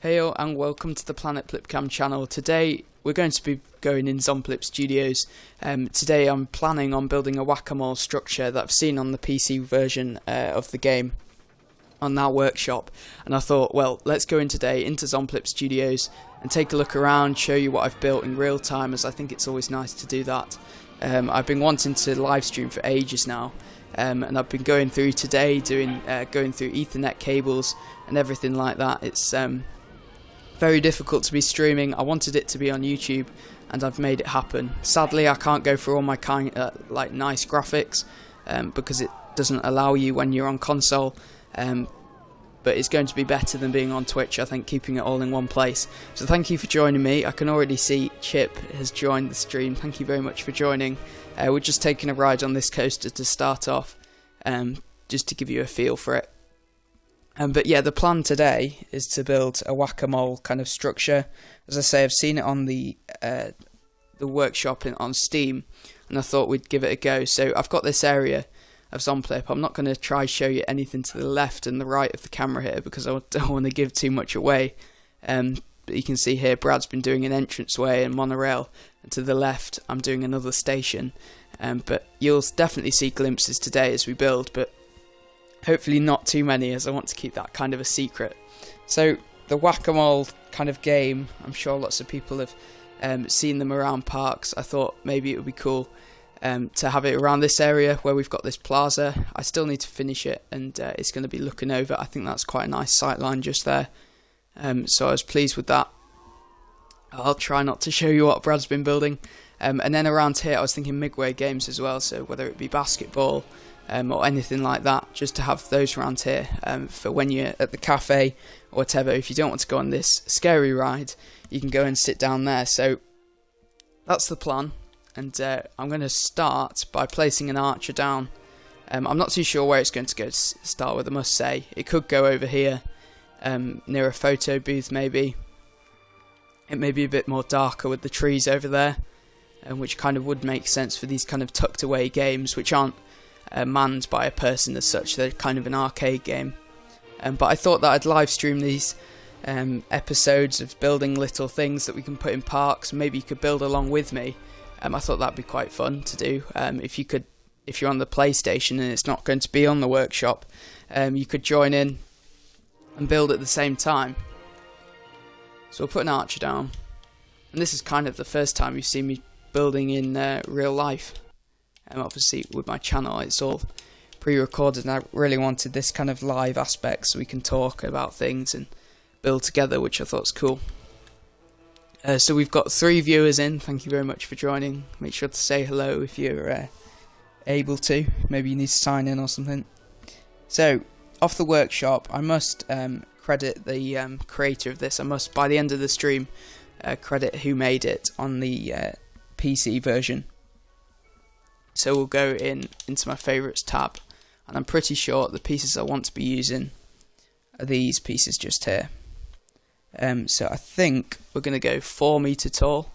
Hayo and welcome to the Planet Plipcam channel. Today we're going to be going in Zomplip Studios. Today I'm planning on building a whack-a-mole structure that I've seen on the PC version of the game on that workshop, and I thought, well, let's go in today into Zomplip Studios and take a look around, show you what I've built in real time, as I think it's always nice to do that. I've been wanting to live stream for ages now, and I've been going through today going through Ethernet cables and everything like that. It's very difficult to be streaming. I wanted it to be on YouTube and I've made it happen. Sadly I can't go through all my like nice graphics because it doesn't allow you when you're on console, but it's going to be better than being on Twitch, I think, keeping it all in one place. So thank you for joining me. I can already see Chip has joined the stream. Thank you very much for joining. We're just taking a ride on this coaster to start off, just to give you a feel for it. But yeah, the plan today is to build a whack-a-mole kind of structure. As I say, I've seen it on the workshop on Steam, and I thought we'd give it a go. So I've got this area of Zomplip. I'm not going to try show you anything to the left and the right of the camera here because I don't want to give too much away. But you can see here Brad's been doing an entranceway and monorail, and to the left I'm doing another station. But you'll definitely see glimpses today as we build, but hopefully not too many, as I want to keep that kind of a secret. So the whack-a-mole kind of game, I'm sure lots of people have seen them around parks. I thought maybe it would be cool to have it around this area where we've got this plaza. I still need to finish it, and it's going to be looking over. I think that's quite a nice sight line just there. So I was pleased with that. I'll try not to show you what Brad's been building. And then around here I was thinking midway games as well, so whether it be basketball or anything like that, just to have those around here for when you're at the cafe or whatever. If you don't want to go on this scary ride, you can go and sit down there. So that's the plan, and I'm going to start by placing an archer down. I'm not too sure where it's going to go to start with, I must say. It could go over here near a photo booth maybe. It may be a bit more darker with the trees over there, which kind of would make sense for these kind of tucked away games which aren't manned by a person as such. They're kind of an arcade game. But I thought that I'd live stream these episodes of building little things that we can put in parks. Maybe you could build along with me. I thought that'd be quite fun to do. If you're on the PlayStation and it's not going to be on the workshop, you could join in and build at the same time. So we'll put an archer down, and this is kind of the first time you've seen me building in real life. Obviously with my channel it's all pre-recorded, and I really wanted this kind of live aspect so we can talk about things and build together, which I thought was cool. So we've got 3 viewers in. Thank you very much for joining. Make sure to say hello if you're able to. Maybe you need to sign in or something. So off the workshop, I must credit the creator of this. I must, by the end of the stream, credit who made it on the PC version. So we'll go into my favourites tab, and I'm pretty sure the pieces I want to be using are these pieces just here. So I think we're going to go 4 meter tall.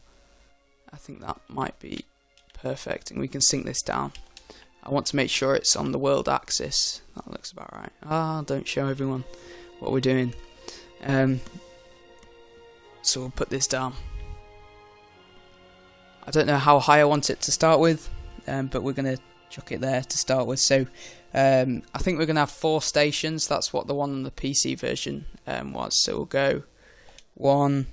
I think that might be perfect, and we can sink this down. I want to make sure it's on the world axis. That looks about right. Don't show everyone what we're doing. So we'll put this down. I don't know how high I want it to start with, but we're going to chuck it there to start with. So I think we're going to have 4 stations. That's what the one on the PC version was. So we'll go 1.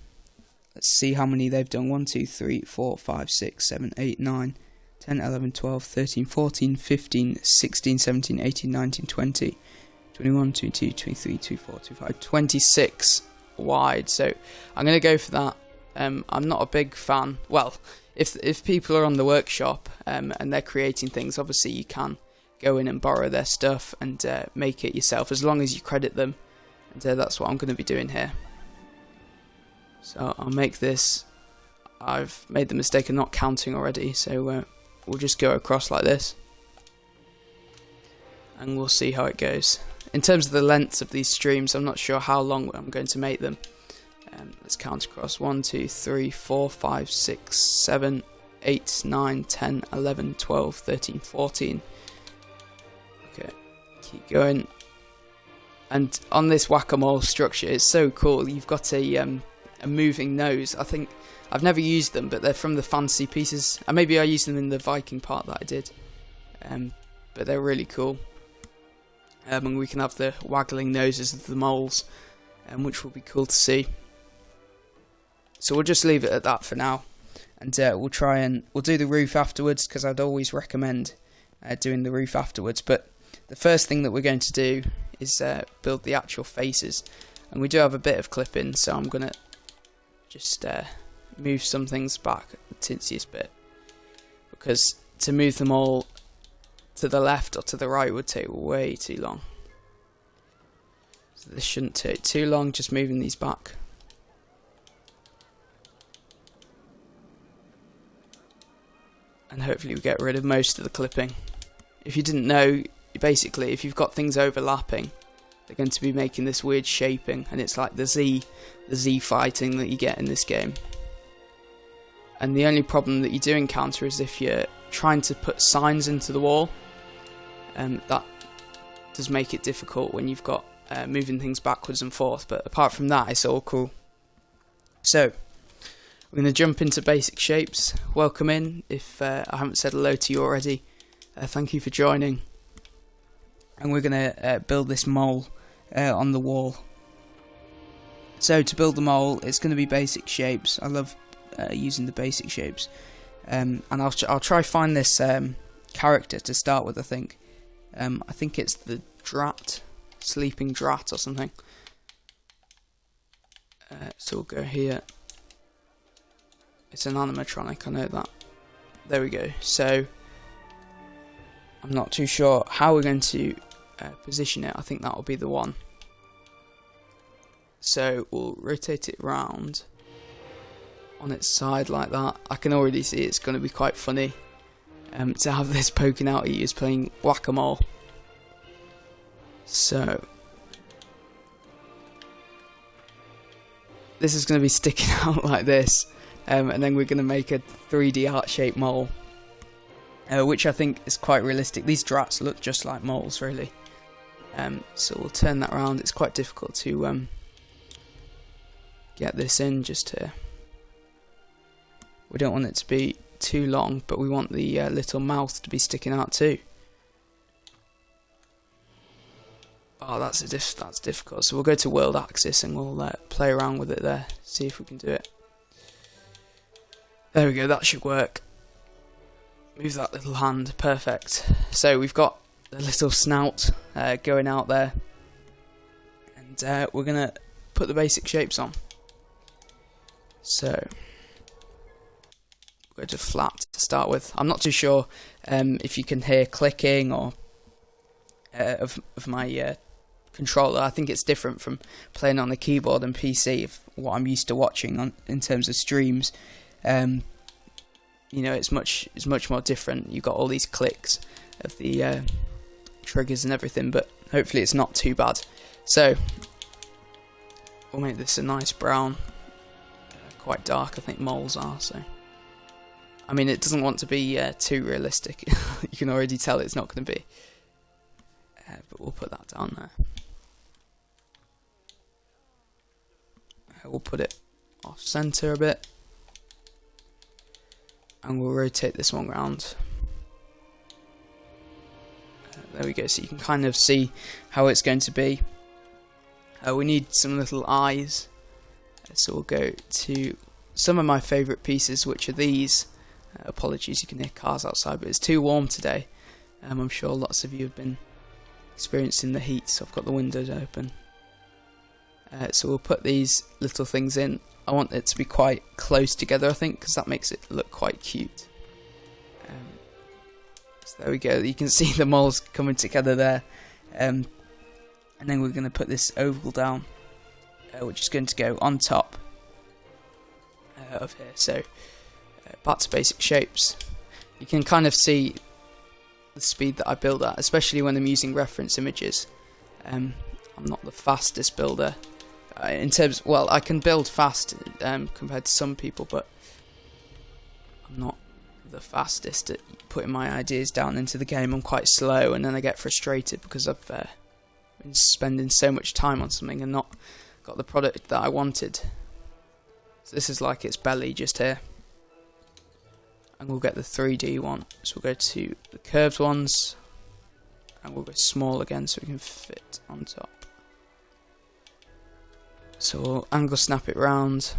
Let's see how many they've done. 1, 2, 3, 4, 5, 6, 7, 8, 9, 10, 11, 12, 13, 14, 15, 16, 17, 18, 19, 20, 21, 22, 23, 24, 25, 26 wide. So I'm going to go for that. I'm not a big fan. Well, if people are on the workshop and they're creating things, obviously you can go in and borrow their stuff and make it yourself, as long as you credit them. And that's what I'm going to be doing here. So I'll make this. I've made the mistake of not counting already, so we'll just go across like this, and we'll see how it goes. In terms of the lengths of these streams, I'm not sure how long I'm going to make them. Let's count across. 1, 2, 3, 4, 5, 6, 7, 8, 9, 10, 11, 12, 13, 14. Okay, keep going. And on this whack-a-mole structure, it's so cool. You've got a moving nose. I think I've never used them, but they're from the fantasy pieces. And maybe I used them in the Viking part that I did. But they're really cool. And we can have the waggling noses of the moles, which will be cool to see. So we'll just leave it at that for now, and we'll do the roof afterwards, because I'd always recommend doing the roof afterwards. But the first thing that we're going to do is build the actual faces, and we do have a bit of clipping, so I'm gonna just move some things back at the tiniest bit, because to move them all to the left or to the right would take way too long. So this shouldn't take too long, just moving these back. And hopefully we get rid of most of the clipping. If you didn't know, basically if you've got things overlapping, they're going to be making this weird shaping, and it's like the Z fighting that you get in this game. And the only problem that you do encounter is if you're trying to put signs into the wall, that does make it difficult when you've got moving things backwards and forth, but apart from that it's all cool. So we're going to jump into basic shapes. Welcome in, if I haven't said hello to you already. Thank you for joining. And we're going to build this mole on the wall. So to build the mole, it's going to be basic shapes. I love using the basic shapes. And I'll try find this character to start with, I think. I think it's the Drat, Sleeping Drat or something. So we'll go here. It's an animatronic, I know that. There we go. So I'm not too sure how we're going to position it. I think that will be the one. So we'll rotate it round on its side like that. I can already see it's going to be quite funny to have this poking out at you as playing whack-a-mole. So this is going to be sticking out like this. And then we're going to make a 3D heart-shaped mole, which I think is quite realistic. These drats look just like moles, really. So we'll turn that around. It's quite difficult to get this in just here. We don't want it to be too long, but we want the little mouth to be sticking out too. Oh, that's difficult. So we'll go to world axis and we'll play around with it there, see if we can do it. There we go, that should work. Move that little hand, perfect. So we've got the little snout going out there, and we're going to put the basic shapes on. So we'll go to flat to start with. I'm not too sure if you can hear clicking or of my controller. I think it's different from playing on the keyboard and PC, of what I'm used to watching in terms of streams. You know, it's much more different. You've got all these clicks of the triggers and everything, but hopefully it's not too bad. So we'll make this a nice brown, quite dark, I think moles are. So I mean, it doesn't want to be too realistic. You can already tell it's not going to be, but we'll put that down there. We'll put it off center a bit. And we'll rotate this one round. There we go, so you can kind of see how it's going to be. We need some little eyes, so we'll go to some of my favourite pieces, which are these. Apologies, you can hear cars outside, but it's too warm today. I'm sure lots of you have been experiencing the heat, so I've got the windows open. So we'll put these little things in. I want it to be quite close together, I think, because that makes it look quite cute. So there we go, you can see the moles coming together there. And then we're going to put this oval down, which is going to go on top of here. So back to basic shapes. You can kind of see the speed that I build at, especially when I'm using reference images. I'm not the fastest builder. In terms, well, I can build fast compared to some people, but I'm not the fastest at putting my ideas down into the game. I'm quite slow, and then I get frustrated because I've been spending so much time on something and not got the product that I wanted. So this is like its belly just here. And we'll get the 3D one. So we'll go to the curved ones. And we'll go small again so we can fit on top. So we'll angle snap it round.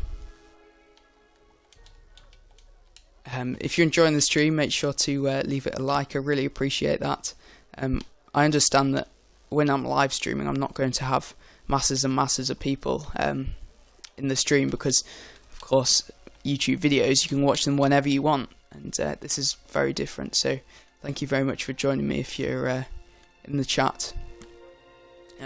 If you're enjoying the stream, make sure to leave it a like. I really appreciate that. I understand that when I'm live streaming, I'm not going to have masses and masses of people in the stream because, of course, YouTube videos, you can watch them whenever you want. And this is very different. So thank you very much for joining me if you're in the chat.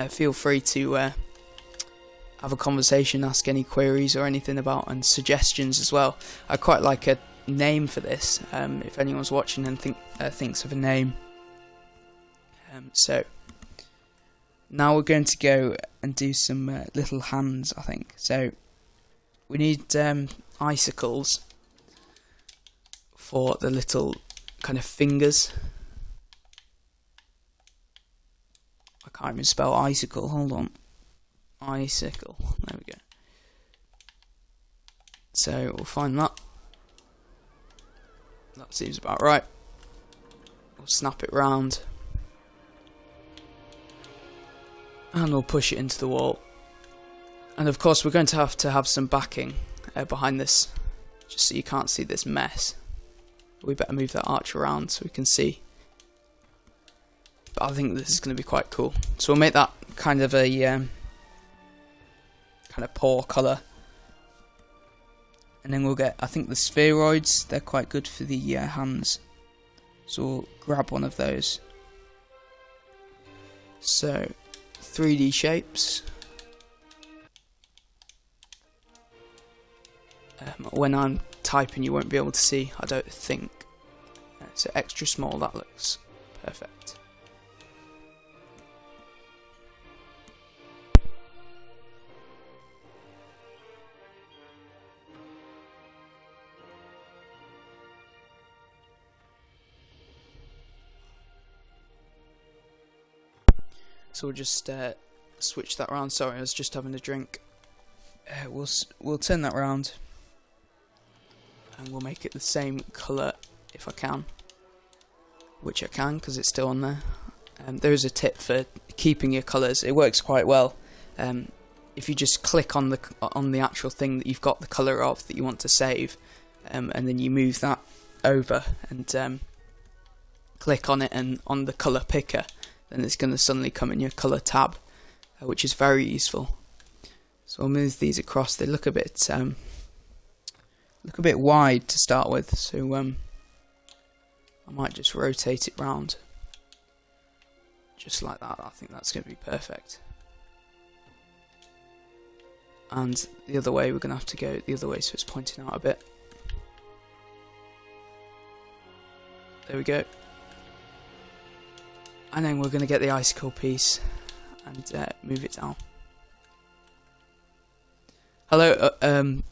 Feel free to have a conversation, ask any queries or anything about, and suggestions as well. I quite like a name for this, if anyone's watching and thinks of a name. So now we're going to go and do some little hands, I think. So we need icicles for the little kind of fingers. I can't even spell icicle, hold on. Icicle, there we go. So we'll find that. That seems about right. We'll snap it round. And we'll push it into the wall. And of course we're going to have some backing behind this, just so you can't see this mess. We better move that arch around so we can see. But I think this is going to be quite cool. So we'll make that kind of a kind of paw colour. And then we'll get, I think the spheroids, they're quite good for the hands. So we'll grab one of those. So 3D shapes. When I'm typing you won't be able to see, I don't think. So extra small, that looks perfect. So we'll just switch that around. Sorry, I was just having a drink. We'll turn that round. And we'll make it the same colour if I can, which I can because it's still on there. There is a tip for keeping your colours. It works quite well. If you just click on the actual thing that you've got the colour of that you want to save, and then you move that over and click on it and on the colour picker, then it's going to suddenly come in your colour tab, which is very useful. So I'll move these across. They look a bit wide to start with, so I might just rotate it round just like that. I think that's going to be perfect. And the other way, we're going to have to go the other way so it's pointing out a bit. There we go. And then we're going to get the icicle piece and move it down. Hello,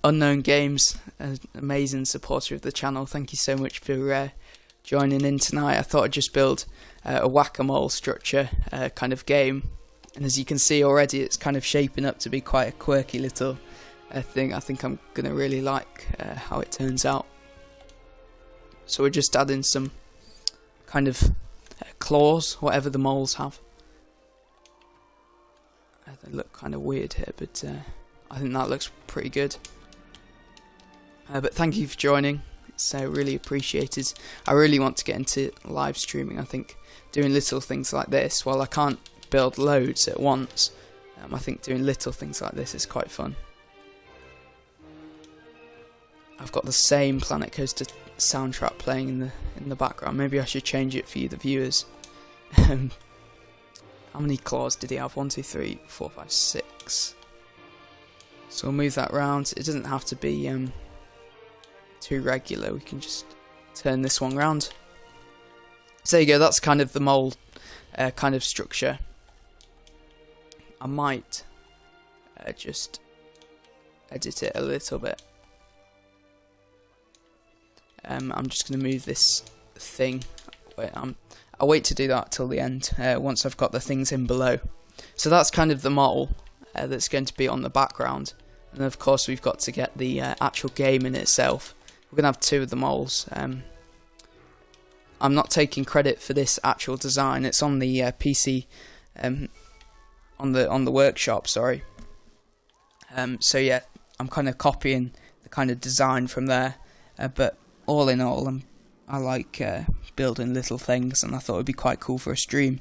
Unknown Games, an amazing supporter of the channel. Thank you so much for joining in tonight. I thought I'd just build a whack-a-mole structure kind of game. And as you can see already, it's kind of shaping up to be quite a quirky little thing. I think I'm going to really like how it turns out. So we're just adding some kind of claws, whatever the moles have. They look kind of weird here, but I think that looks pretty good. But thank you for joining. It's really appreciated. I really want to get into live streaming. I think doing little things like this, while I can't build loads at once, I think doing little things like this is quite fun. I've got the same Planet Coaster soundtrack playing in the background. Maybe I should change it for you, the viewers. How many claws did he have? 1, 2, 3, 4, 5, 6. So we'll move that round. It doesn't have to be too regular. We can just turn this one round. So there you go. That's kind of the mole kind of structure. I might just edit it a little bit. I'm just going to move this thing. I'll wait to do that till the end once I've got the things in below. So that's kind of the model that's going to be on the background. And of course we've got to get the actual game in itself. We're going to have 2 of the moles. I'm not taking credit for this actual design. It's on the PC, on the workshop, sorry. So yeah, I'm kind of copying the kind of design from there. But all in all, I like building little things, and I thought it would be quite cool for a stream.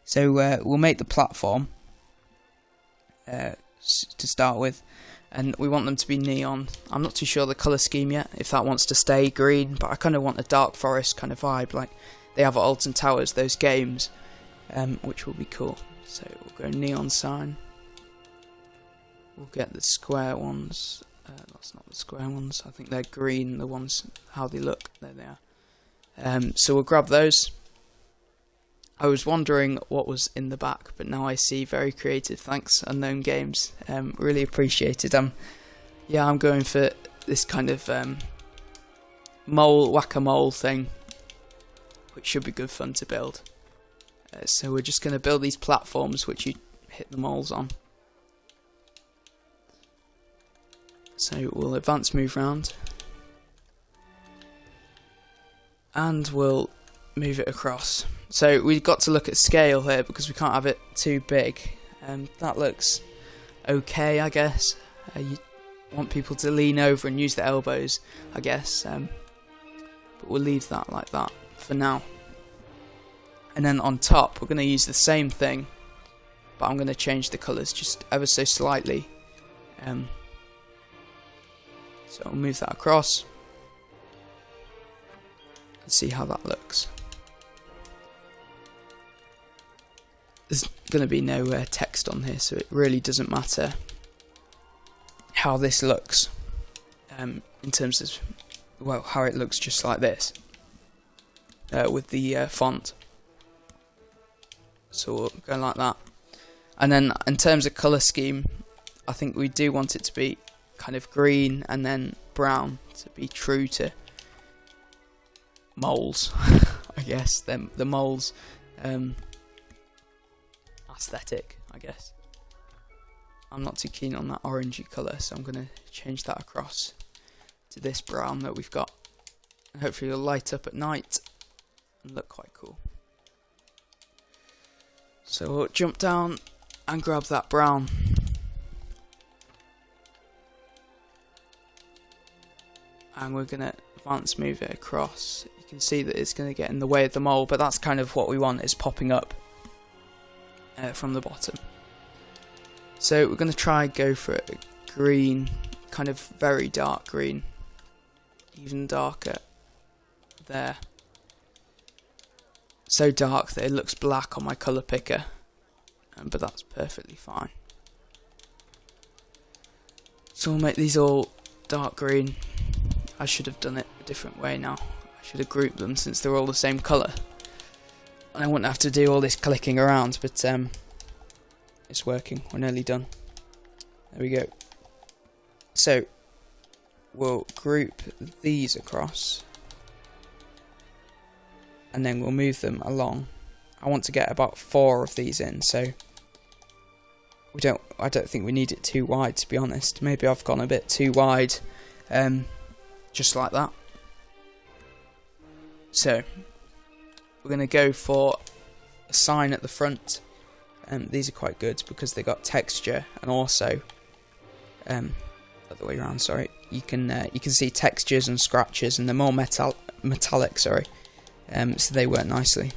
So we'll make the platform to start with, and we want them to be neon. I'm not too sure the colour scheme yet, if that wants to stay green, but I kind of want a dark forest kind of vibe, like they have at Alton Towers, those games, which will be cool. So we'll go neon sign. We'll get the square ones. That's not the square ones. I think they're green, the ones, how they look. There they are. So we'll grab those. I was wondering what was in the back, but now I see. Very creative. Thanks, Unknown Games. Really appreciated. Yeah, I'm going for this kind of whack-a-mole thing, which should be good fun to build. So we're just going to build these platforms which you hit the moles on. So we'll advance move round, and we'll move it across. So we've got to look at scale here because we can't have it too big. That looks okay, I guess. You want people to lean over and use their elbows, I guess. But we'll leave that like that for now. And then on top, we're going to use the same thing, but I'm going to change the colours just ever so slightly. So I'll move that across and see how that looks. There's going to be no text on here, so it really doesn't matter how this looks in terms of, well, how it looks just like this with the font. So we'll go like that. And then in terms of colour scheme, I think we do want it to be kind of green and then brown to be true to moles. I guess the moles aesthetic, I guess. I'm not too keen on that orangey colour, so I'm going to change that across to this brown that we've got. And hopefully it'll light up at night and look quite cool. So we'll jump down and grab that brown. And we're going to advance move it across. You can see that it's going to get in the way of the mole, but that's kind of what we want, is popping up from the bottom. So we're going to try and go for a green, kind of very dark green, even darker there. So dark that it looks black on my colour picker, but that's perfectly fine. So we'll make these all dark green. I should have done it a different way now. I should have grouped them since they're all the same colour. And I wouldn't have to do all this clicking around, but it's working. We're nearly done. There we go. So we'll group these across, and then we'll move them along. I want to get about 4 of these in, so I don't think we need it too wide, to be honest. Maybe I've gone a bit too wide. Just like that. So we're going to go for a sign at the front. These are quite good because they got texture, and also other way around. Sorry, you can see textures and scratches, and they're more metallic. Sorry, so they work nicely.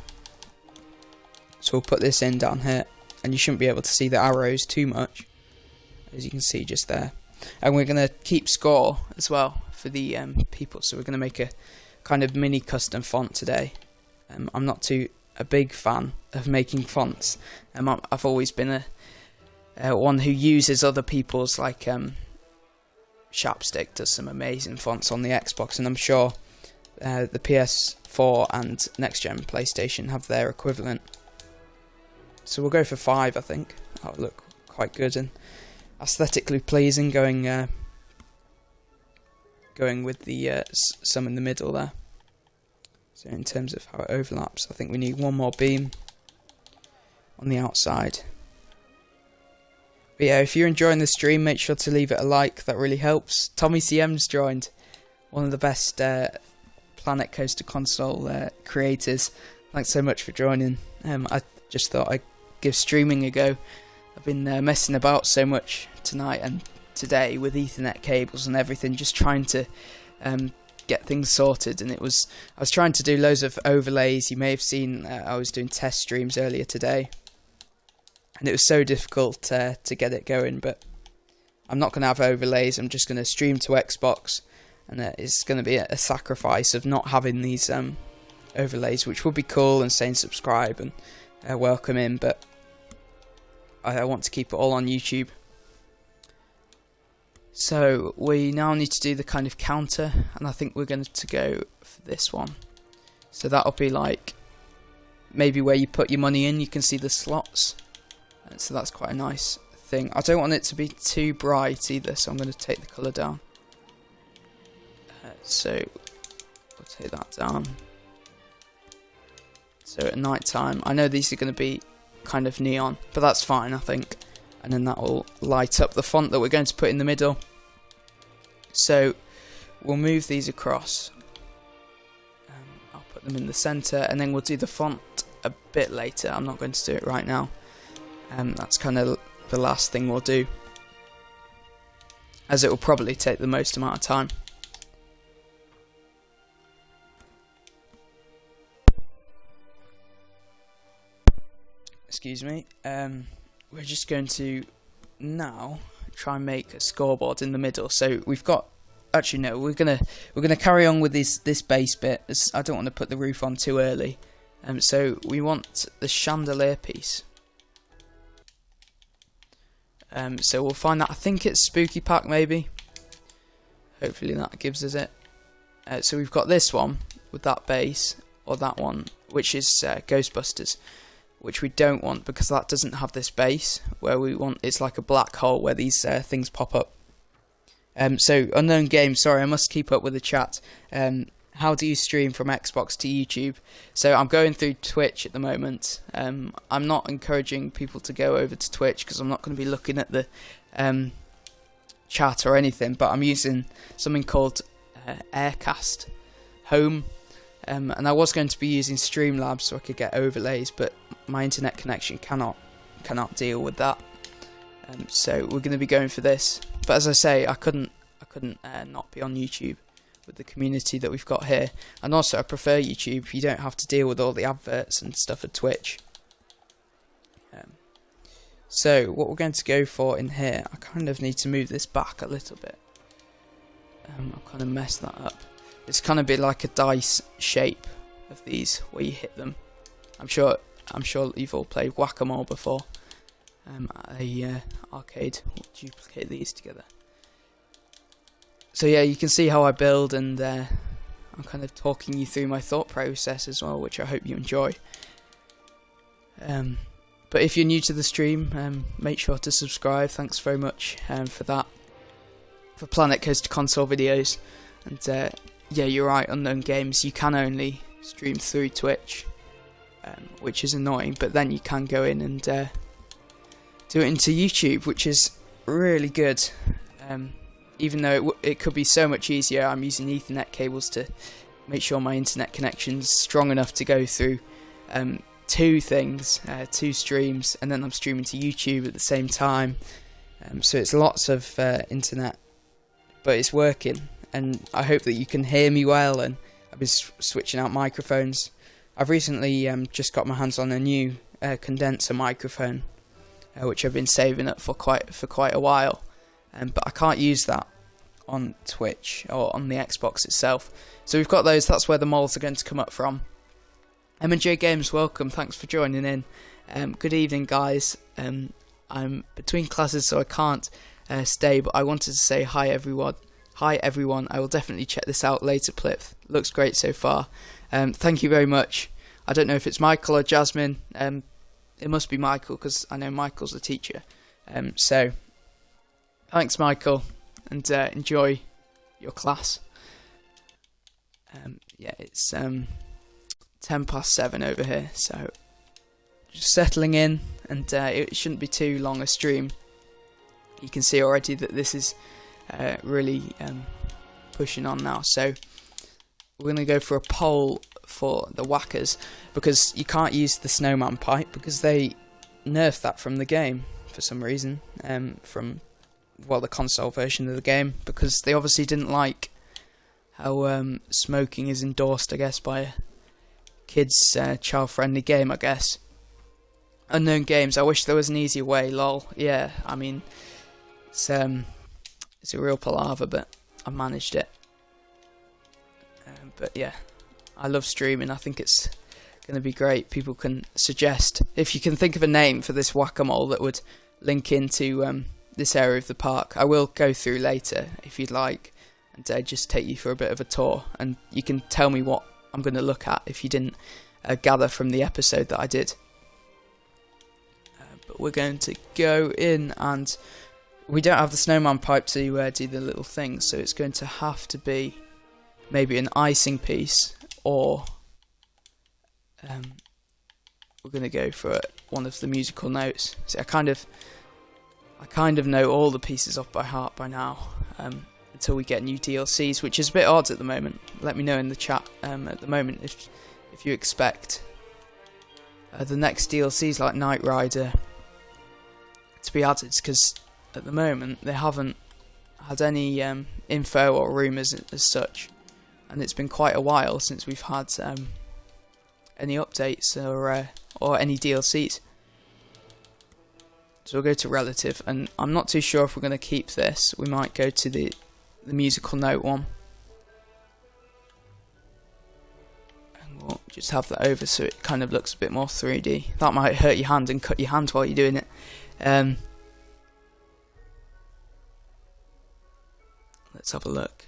So we'll put this in down here, and you shouldn't be able to see the arrows too much, as you can see just there. And we're going to keep score as well for the people, so we're going to make a kind of mini custom font today. I'm not too a big fan of making fonts. I've always been a one who uses other people's, like Shapstick does some amazing fonts on the Xbox, and I'm sure the PS4 and next gen PlayStation have their equivalent. So we'll go for 5, I think. That'll look quite good and aesthetically pleasing, going with the some in the middle there. So in terms of how it overlaps, I think we need one more beam. on the outside. But yeah, if you're enjoying the stream, make sure to leave it a like. That really helps. Tommy CM's joined, one of the best Planet Coaster Console creators. Thanks so much for joining. I just thought I'd give streaming a go. I've been messing about so much tonight and today with Ethernet cables and everything, just trying to get things sorted. And I was trying to do loads of overlays. You may have seen I was doing test streams earlier today, and it was so difficult to get it going. But I'm not going to have overlays. I'm just going to stream to Xbox, and it's going to be a sacrifice of not having these overlays, which would be cool, and saying subscribe and welcome in, but I want to keep it all on YouTube. So we now need to do the kind of counter, and I think we're going to go for this one. So that'll be like maybe where you put your money in, you can see the slots, and so that's quite a nice thing. I don't want it to be too bright either, so I'm going to take the colour down. So we'll take that down. So at night time, I know these are going to be kind of neon, but that's fine, I think. And then that will light up the font that we're going to put in the middle. So we'll move these across. I'll put them in the centre, and then we'll do the font a bit later. I'm not going to do it right now. That's kind of the last thing we'll do, as it will probably take the most amount of time. Excuse me. We're just going to now try and make a scoreboard in the middle. So we've got, actually no, we're gonna carry on with this base bit, as I don't want to put the roof on too early. So we want the chandelier piece. So we'll find that. I think it's Spooky Pack maybe. Hopefully that gives us it. So we've got this one with that base, or that one, which is Ghostbusters, which we don't want because that doesn't have this base. Where we want, it's like a black hole where these things pop up. So Unknown Games, sorry, I must keep up with the chat. How do you stream from Xbox to YouTube? So I'm going through Twitch at the moment. I'm not encouraging people to go over to Twitch because I'm not going to be looking at the chat or anything, but I'm using something called Aircast Home. And I was going to be using Streamlabs so I could get overlays, but my internet connection cannot deal with that. So we're going to be going for this. But as I say, I couldn't not be on YouTube with the community that we've got here. And also I prefer YouTube. You don't have to deal with all the adverts and stuff at Twitch. So what we're going to go for in here, I kind of need to move this back a little bit. I'll kind of mess that up. It's kind of be like a dice shape of these where you hit them. I'm sure you've all played Whack-A-Mole before. Arcade will duplicate these together. So yeah, you can see how I build, and I'm kind of talking you through my thought process as well, which I hope you enjoy. But if you're new to the stream, make sure to subscribe. Thanks very much for that. For Planet Coaster Console videos. And yeah, you're right, Unknown Games, you can only stream through Twitch, which is annoying, but then you can go in and do it into YouTube, which is really good. Even though it could be so much easier, I'm using Ethernet cables to make sure my internet connection's strong enough to go through two streams, and then I'm streaming to YouTube at the same time. So it's lots of internet, but it's working. And I hope that you can hear me well, and I've been switching out microphones. I've recently just got my hands on a new condenser microphone, which I've been saving up for quite a while, but I can't use that on Twitch or on the Xbox itself. So we've got those. That's where the moles are going to come up from. M&J Games, welcome. Thanks for joining in. Good evening, guys. I'm between classes, so I can't stay, but I wanted to say hi, everyone. Hi everyone, I will definitely check this out later, Plip. Looks great so far. Thank you very much. I don't know if it's Michael or Jasmine. It must be Michael because I know Michael's a teacher. So, thanks Michael, and enjoy your class. Yeah, it's 7:10 over here, so just settling in, and it shouldn't be too long a stream. You can see already that this is really pushing on now. So we're going to go for a poll for the whackers, because you can't use the snowman pipe because they nerfed that from the game for some reason, from the console version of the game, because they obviously didn't like how smoking is endorsed, I guess, by a kids child-friendly game, I guess. Unknown Games, I wish there was an easier way, lol. Yeah, I mean, it's a real palaver, but I managed it. But yeah, I love streaming. I think it's going to be great. People can suggest, if you can think of a name for this whack-a-mole that would link into this area of the park. I will go through later if you'd like, and just take you for a bit of a tour, and you can tell me what I'm going to look at if you didn't gather from the episode that I did. But we're going to go in, and we don't have the snowman pipe to do the little thing, so it's going to have to be maybe an icing piece, or we're going to go for one of the musical notes. So I kind of know all the pieces off by heart by now, until we get new DLCs, which is a bit odd at the moment. Let me know in the chat at the moment if you expect the next DLCs like Knight Rider to be added, because at the moment they haven't had any info or rumours as such, and it's been quite a while since we've had any updates or any DLCs. So we'll go to relative, and I'm not too sure if we're going to keep this. We might go to the musical note one, and we'll just have that over so it kind of looks a bit more 3D. That might hurt your hand and cut your hand while you're doing it. Let's have a look.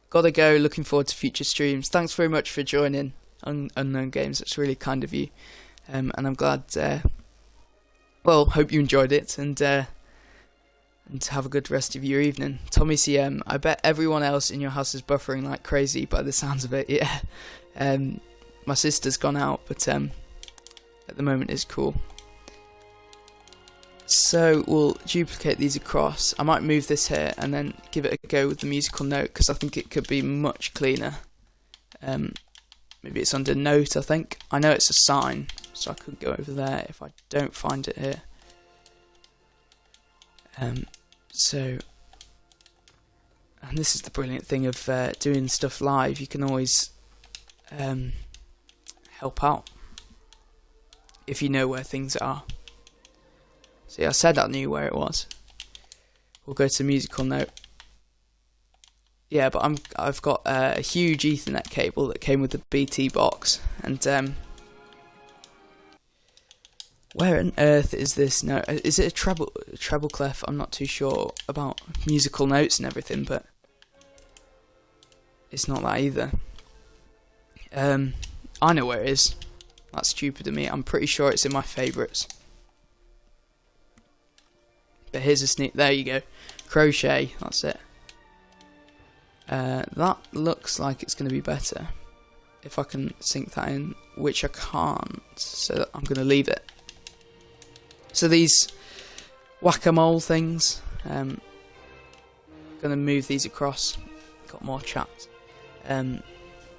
Gotta go. Looking forward to future streams. Thanks very much for joining Unknown Games. It's really kind of you, and I'm glad. Hope you enjoyed it, and have a good rest of your evening. Tommy CM, I bet everyone else in your house is buffering like crazy by the sounds of it. Yeah, my sister's gone out, but at the moment it's cool. So we'll duplicate these across. I might move this here and then give it a go with the musical note, because I think it could be much cleaner. Maybe it's under note, I think. I know it's a sign, so I could go over there if I don't find it here. And this is the brilliant thing of doing stuff live. You can always help out if you know where things are. See, I said I knew where it was. We'll go to musical note. Yeah, but I've got a huge Ethernet cable that came with the BT box, and where on earth is this note? Is it a treble clef? I'm not too sure about musical notes and everything, but it's not that either. I know where it is. That's stupid of me. I'm pretty sure it's in my favourites. But here's a sneak. There you go. Crochet. That's it. That looks like it's going to be better if I can sync that in, which I can't. So I'm going to leave it. So these whack-a-mole things, going to move these across. Got more chat. I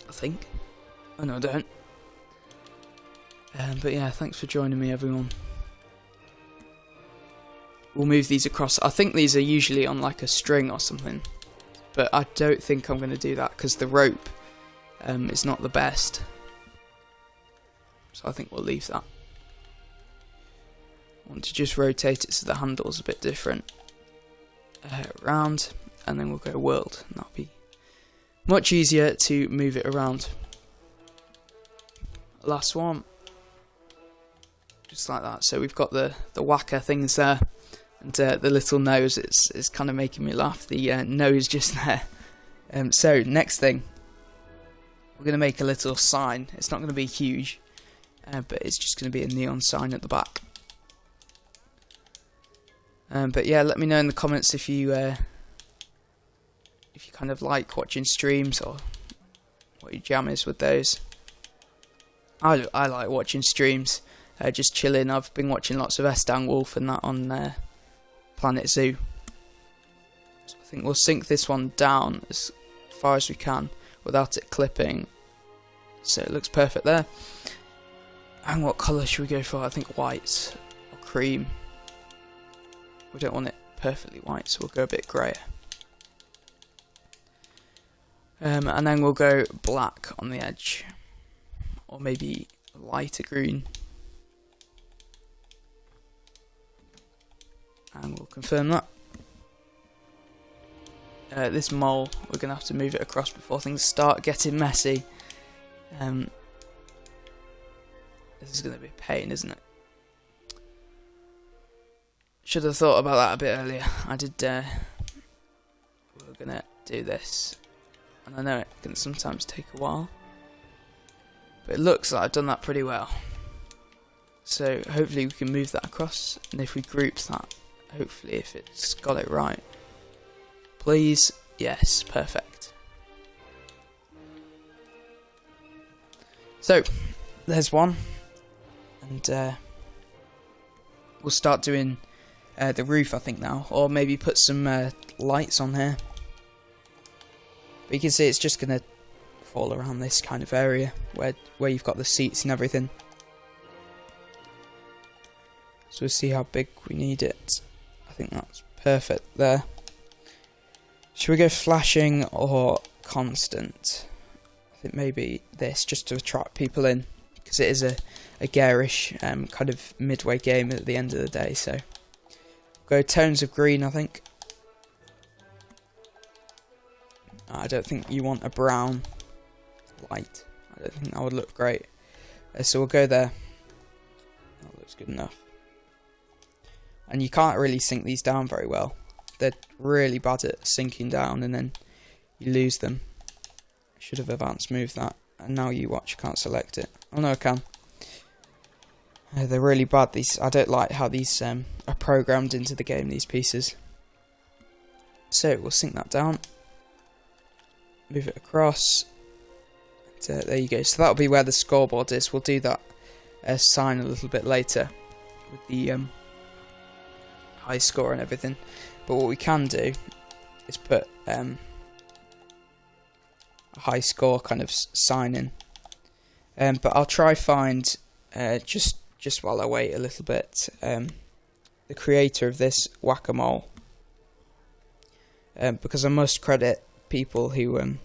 think. Oh no, I don't. But yeah, thanks for joining me, everyone. We'll move these across. I think these are usually on like a string or something, but I don't think I'm going to do that because the rope is not the best. So I think we'll leave that. I want to just rotate it so the handle's a bit different. Round, and then we'll go world, and that'll be much easier to move it around. Last one. Just like that. So we've got the whacker things there, and the little nose. It's kind of making me laugh. The nose just there. So next thing, we're going to make a little sign. It's not going to be huge, but it's just going to be a neon sign at the back. But yeah, let me know in the comments if you kind of like watching streams or what your jam is with those. I like watching streams, just chilling. I've been watching lots of S. Wolf and that on Planet Zoo. So I think we'll sync this one down as far as we can without it clipping. So it looks perfect there. And what colour should we go for? I think white or cream. We don't want it perfectly white, so we'll go a bit greyer. And then we'll go black on the edge, or maybe lighter green. And we'll confirm that. This mole, we're going to have to move it across before things start getting messy. This is going to be a pain, isn't it? Should have thought about that a bit earlier. I did. We're going to do this. And I know it can sometimes take a while. But it looks like I've done that pretty well. So hopefully we can move that across. And if we group that, hopefully if it's got it right. Please. Yes, perfect. So, there's one. And we'll start doing the roof, I think, now. Or maybe put some lights on here. But you can see it's just going to fall around this kind of area where you've got the seats and everything. So we'll see how big we need it. I think that's perfect there. Should we go flashing or constant? I think maybe this, just to attract people in. Because it is a garish kind of midway game at the end of the day. So go tones of green, I think. I don't think you want a brown light. I don't think that would look great. So we'll go there. That looks good enough. And you can't really sync these down very well. They're really bad at syncing down and then you lose them. I should have advanced moved that. And now you watch, I can't select it. Oh no, I can. They're really bad. These, I don't like how these are programmed into the game, these pieces. So we'll sync that down. Move it across. And, there you go. So that'll be where the scoreboard is. We'll do that sign a little bit later with the high score and everything. But what we can do is put a high score kind of sign in. But I'll try find just while I wait a little bit the creator of this whack-a-mole, because I must credit people who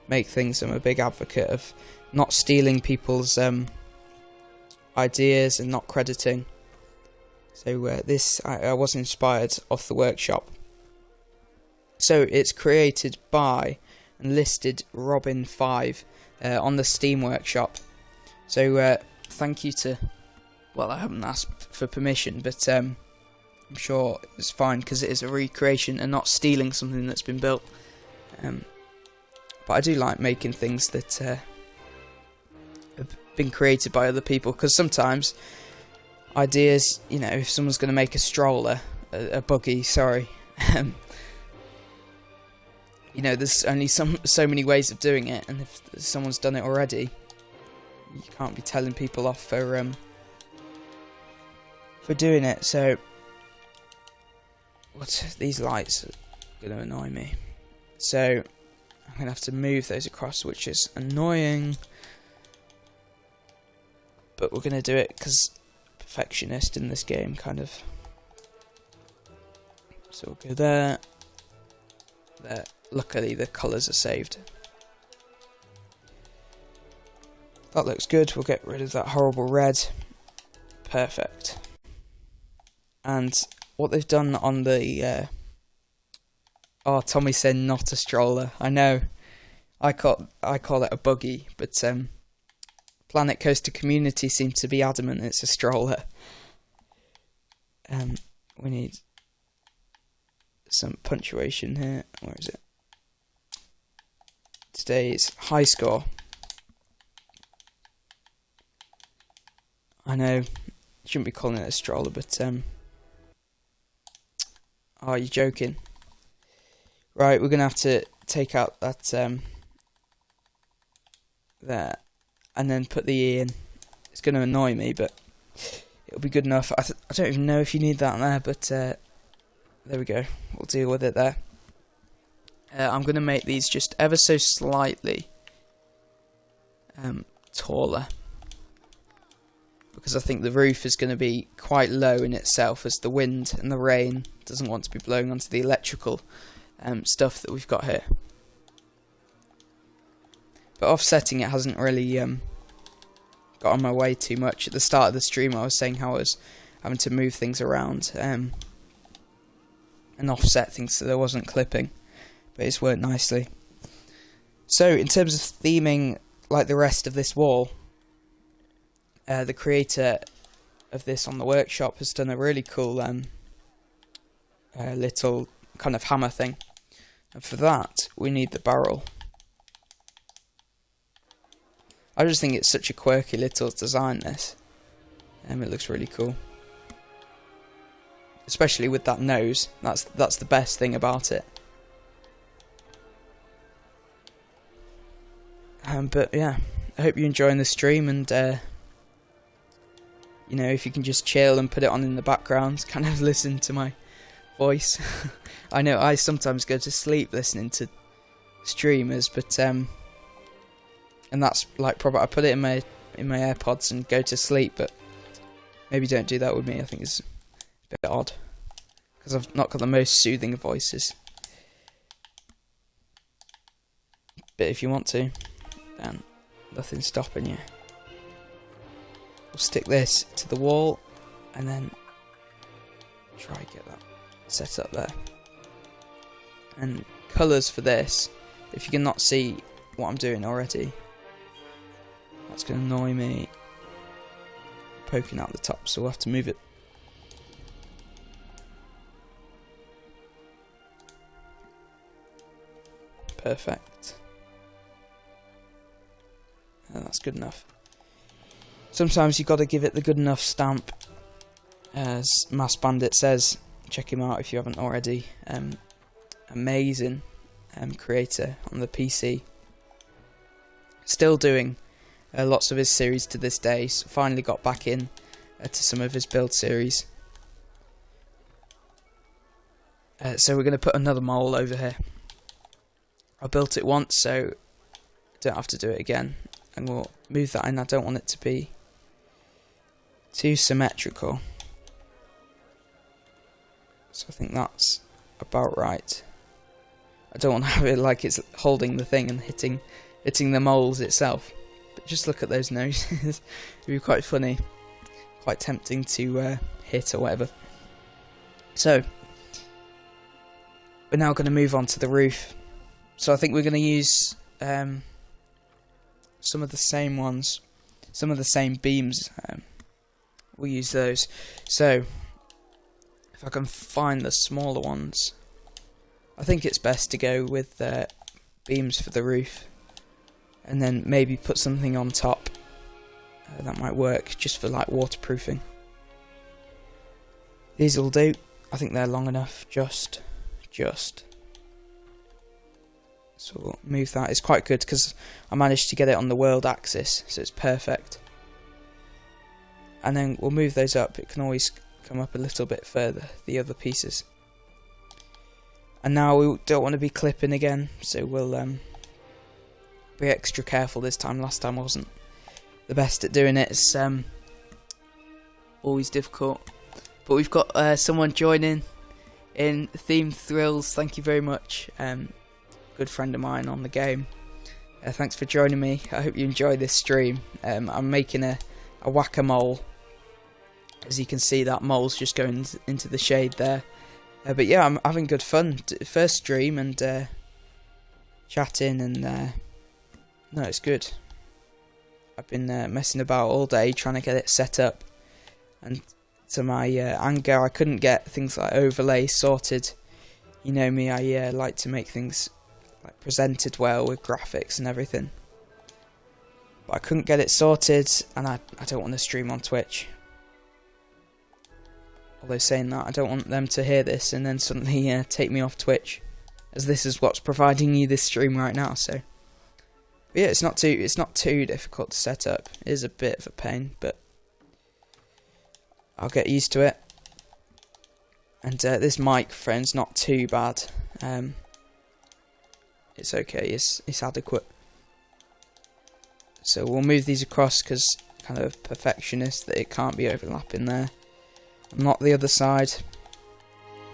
make things. I'm a big advocate of not stealing people's ideas and not crediting. So this I was inspired off the workshop. So it's created by and listed Robin5 on the Steam workshop. So thank you to, well, I haven't asked for permission, but I'm sure it's fine because it is a recreation and not stealing something that's been built. But I do like making things that have been created by other people, because sometimes ideas, you know, if someone's going to make a stroller, a buggy, sorry, you know, there's only so many ways of doing it, and if someone's done it already, you can't be telling people off for doing it. So, these lights are going to annoy me. So, I'm going to have to move those across, which is annoying. But we're going to do it because perfectionist in this game, kind of. So we'll go there. There. Luckily, the colours are saved. That looks good. We'll get rid of that horrible red. Perfect. And what they've done on the... oh, Tommy said not a stroller. I know. I call it a buggy, but Planet Coaster community seem to be adamant it's a stroller. We need some punctuation here. Where is it? Today's high score. I know, shouldn't be calling it a stroller, but oh, you're joking. Right, we're gonna have to take out that there, and then put the E in. It's going to annoy me, but it'll be good enough. I don't even know if you need that there, but there we go. We'll deal with it there. I'm going to make these just ever so slightly taller, because I think the roof is going to be quite low in itself, as the wind and the rain doesn't want to be blowing onto the electrical stuff that we've got here. But offsetting it hasn't really got on my way too much. At the start of the stream I was saying how I was having to move things around and offset things so there wasn't clipping, but it's worked nicely. So in terms of theming, like the rest of this wall, the creator of this on the workshop has done a really cool little kind of hammer thing, and for that we need the barrel. I just think it's such a quirky little design, this. It looks really cool, especially with that nose. That's the best thing about it. But yeah, I hope you're enjoying the stream, and you know, if you can just chill and put it on in the background, kind of listen to my voice. I know I sometimes go to sleep listening to streamers, but and that's like probably I put it in my AirPods and go to sleep, but maybe don't do that with me. I think it's a bit odd because I've not got the most soothing voices. But if you want to, then nothing's stopping you. We'll stick this to the wall and then try and get that set up there. And colours for this, if you cannot see what I'm doing already, that's going to annoy me poking out the top, so we'll have to move it. Perfect. And that's good enough. Sometimes you've got to give it the good enough stamp, as Mass Bandit says. Check him out if you haven't already. Amazing creator on the PC. Still doing lots of his series to this day. So finally got back in to some of his build series. So we're going to put another mole over here. I built it once, so don't have to do it again. And we'll move that in. I don't want it to be too symmetrical. So I think that's about right. I don't want to have it like it's holding the thing and hitting the moles itself. But just look at those noses. It'd be quite funny. Quite tempting to hit or whatever. So we're now going to move on to the roof. So I think we're going to use some of the same ones, some of the same beams. We'll use those. So if I can find the smaller ones, I think it's best to go with beams for the roof, and then maybe put something on top. That might work just for like waterproofing. These will do. I think they're long enough. Just. So we'll move that. It's quite good because I managed to get it on the world axis, so it's perfect. And then we'll move those up. It can always come up a little bit further, the other pieces. And now we don't want to be clipping again, so we'll be extra careful this time. Last time I wasn't the best at doing it. It's always difficult. But we've got someone joining in Theme Thrills. Thank you very much. Good friend of mine on the game. Thanks for joining me. I hope you enjoy this stream. I'm making a whack-a-mole. As you can see, that mole's just going into the shade there. But yeah, I'm having good fun. First stream and chatting, and no, it's good. I've been messing about all day trying to get it set up, and to my anger, I couldn't get things like overlay sorted. You know me, I like to make things like presented well with graphics and everything. But I couldn't get it sorted, and I don't want to stream on Twitch. Although saying that, I don't want them to hear this and then suddenly take me off Twitch, as this is what's providing you this stream right now. So But yeah, it's not too difficult to set up. It is a bit of a pain, but I'll get used to it. And this microphone's not too bad. It's okay. It's adequate. So we'll move these across because kind of perfectionist that it can't be overlapping there. And not the other side.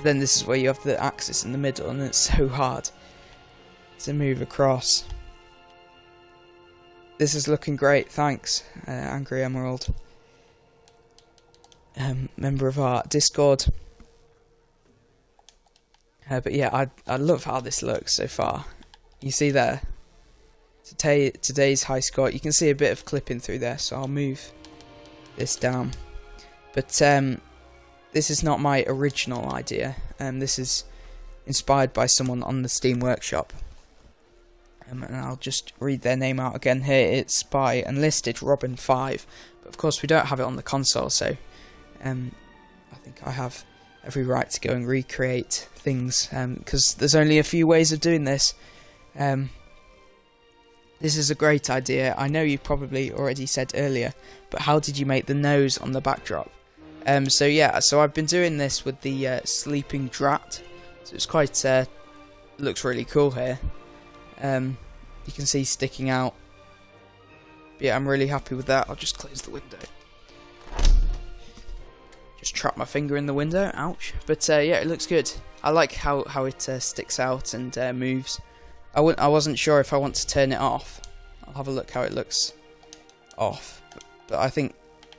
Then this is where you have the axis in the middle, and it's so hard to move across. This is looking great, thanks, Angry Emerald. Member of our Discord. But yeah, I love how this looks so far. You see there, today's high score. You can see a bit of clipping through there, so I'll move this down. But this is not my original idea. This is inspired by someone on the Steam Workshop. And I'll just read their name out again here. It's by Enlisted Robin5. But of course we don't have it on the console, so I think I have every right to go and recreate things, because there's only a few ways of doing this. This is a great idea. I know you probably already said earlier, but how did you make the nose on the backdrop? So yeah, so I've been doing this with the sleeping drat, so it's quite looks really cool here. You can see sticking out. But yeah, I'm really happy with that. I'll just close the window. Just trap my finger in the window. Ouch. But yeah, it looks good. I like how it sticks out and moves. I wasn't sure if I want to turn it off. I'll have a look how it looks off. But I think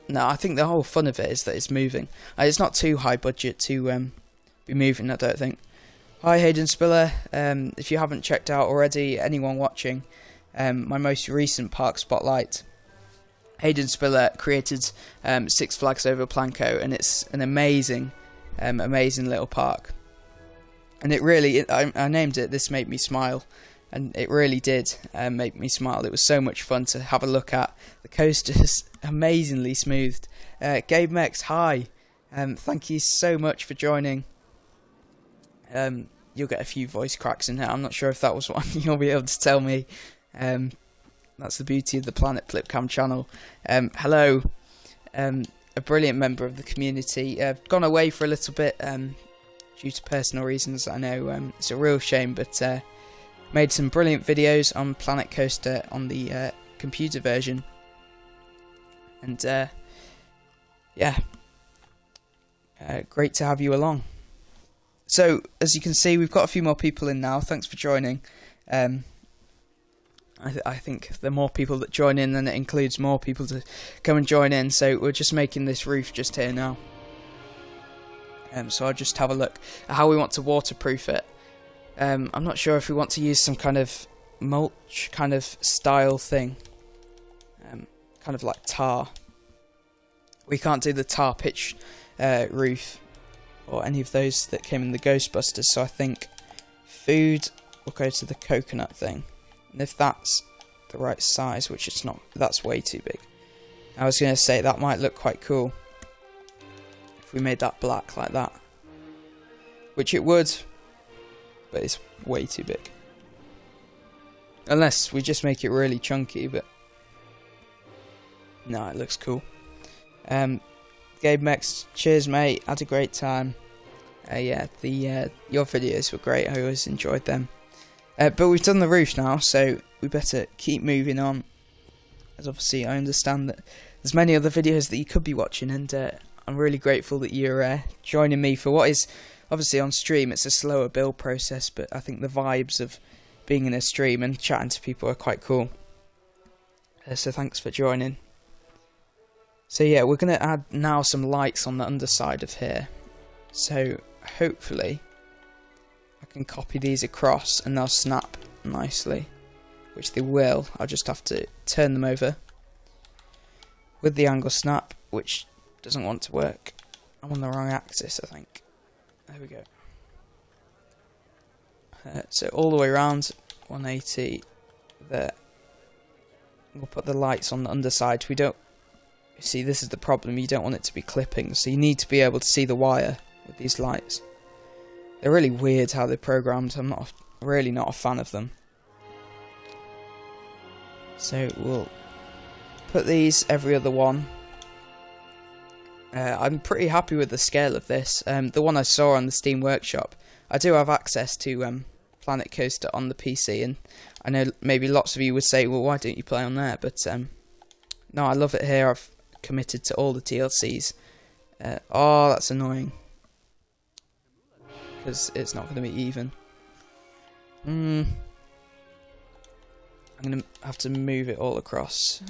the whole fun of it is that it's moving. It's not too high budget to be moving, I don't think. Hi Hayden Spiller, if you haven't checked out already, anyone watching, my most recent park spotlight, Hayden Spiller created Six Flags Over Planco, and it's an amazing little park. And it really, I named it This Made Me Smile, and it really did make me smile. It was so much fun to have a look at. The coaster's amazingly smoothed. Gabe Mex, hi, thank you so much for joining. You'll get a few voice cracks in here. I'm not sure if that was one you'll be able to tell me. That's the beauty of the Planet Plipcam channel. Hello, a brilliant member of the community. I've gone away for a little bit due to personal reasons. I know it's a real shame, but made some brilliant videos on Planet Coaster on the computer version. And yeah, great to have you along. So, as you can see, we've got a few more people in now. Thanks for joining. I think the more people that join in, then it includes more people to come and join in. So we're just making this roof just here now. So I'll just have a look at how we want to waterproof it. I'm not sure if we want to use some kind of mulch kind of style thing. Kind of like tar. We can't do the tar pitch roof, or any of those that came in the Ghostbusters, so I think food will go to the coconut thing. And if that's the right size, which it's not, that's way too big. I was going to say that might look quite cool if we made that black like that. Which it would, but it's way too big. Unless we just make it really chunky, but no, it looks cool. Gabe Mex, cheers mate, had a great time. Yeah, your videos were great, I always enjoyed them. But we've done the roof now, so we better keep moving on. As obviously I understand that there's many other videos that you could be watching, and I'm really grateful that you're joining me for what is obviously on stream. It's a slower build process, but I think the vibes of being in a stream and chatting to people are quite cool. So thanks for joining. So yeah, we're going to add now some lights on the underside of here. So hopefully I can copy these across and they'll snap nicely, which they will. I'll just have to turn them over with the angle snap, which doesn't want to work. I'm on the wrong axis, I think. There we go. So all the way around, 180 there. We'll put the lights on the underside. We don't see, this is the problem, you don't want it to be clipping, so you need to be able to see the wire with these lights. They're really weird how they're programmed. I'm really not a fan of them. So we'll put these every other one. I'm pretty happy with the scale of this. The one I saw on the Steam Workshop, I do have access to Planet Coaster on the PC, and I know maybe lots of you would say, well, why don't you play on there? But no, I love it here. I've committed to all the DLCs. Oh, that's annoying, because it's not going to be even. I'm going to have to move it all across.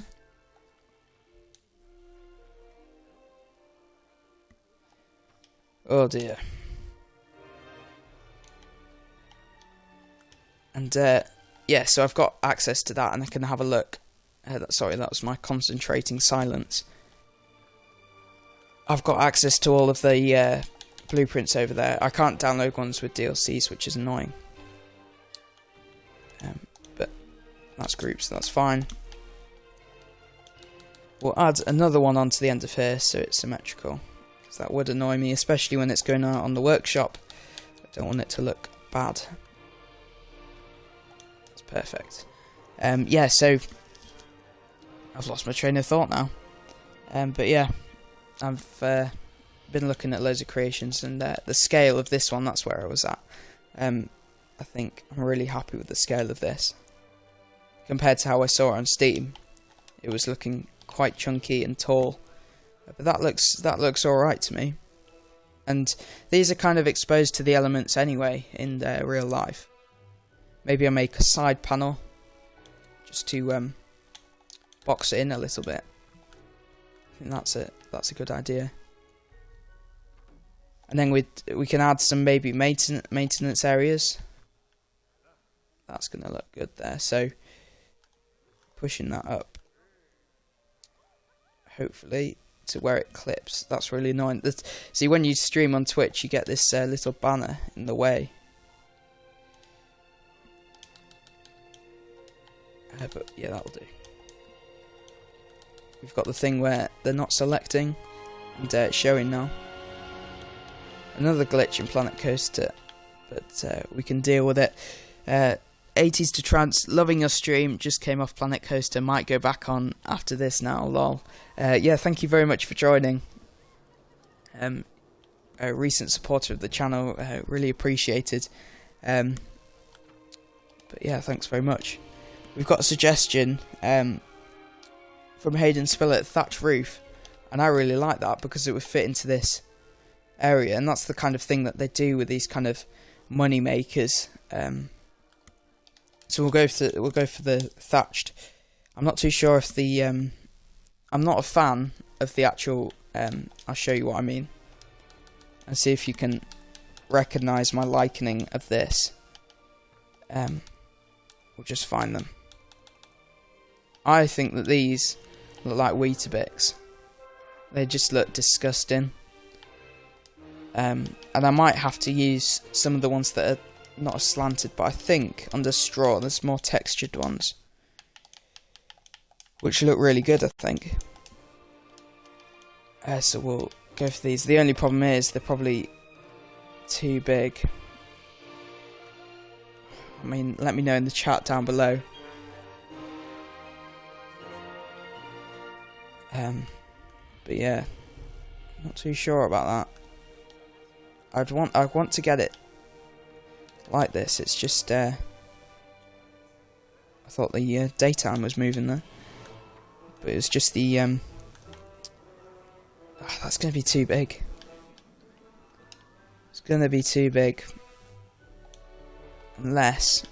Oh dear. And yeah, so I've got access to that, and I can have a look. Sorry, that was my concentrating silence. I've got access to all of the blueprints over there. I can't download ones with DLCs, which is annoying. But that's groups, so that's fine. We'll add another one onto the end of here so it's symmetrical. That would annoy me, especially when it's going out on the workshop. I don't want it to look bad. That's perfect. Yeah, so I've lost my train of thought now. But yeah, I've been looking at loads of creations, and the scale of this one, that's where I was at. I think I'm really happy with the scale of this. Compared to how I saw it on Steam, it was looking quite chunky and tall. But that looks alright to me. And these are kind of exposed to the elements anyway in real life. Maybe I make a side panel just to box it in a little bit. I think that's a good idea. And then we can add some maybe maintenance areas. That's going to look good there. So pushing that up, hopefully, to where it clips. That's really annoying. See, when you stream on Twitch, you get this little banner in the way. But yeah, that'll do. We've got the thing where they're not selecting, and it's showing now. Another glitch in Planet Coaster, but we can deal with it. 80s to Trance, loving your stream, just came off Planet Coaster, might go back on after this now, lol. Yeah, thank you very much for joining. A recent supporter of the channel, really appreciated. But yeah, thanks very much. We've got a suggestion from Hayden Spillett, Thatch Roof, and I really like that because it would fit into this area, and that's the kind of thing that they do with these kind of money makers. So we'll go for the thatched. I'm not too sure if the I'm not a fan of the actual. I'll show you what I mean, and see if you can recognise my likening of this. We'll just find them. I think that these look like Weetabix. They just look disgusting. And I might have to use some of the ones that are not as slanted, but I think under straw there's more textured ones, which look really good, I think. So we'll go for these. The only problem is they're probably too big. I mean, let me know in the chat down below. But yeah, not too sure about that. I'd want to get it like this. It's just I thought the daytime was moving there, but it was just the that's gonna be too big. It's gonna be too big unless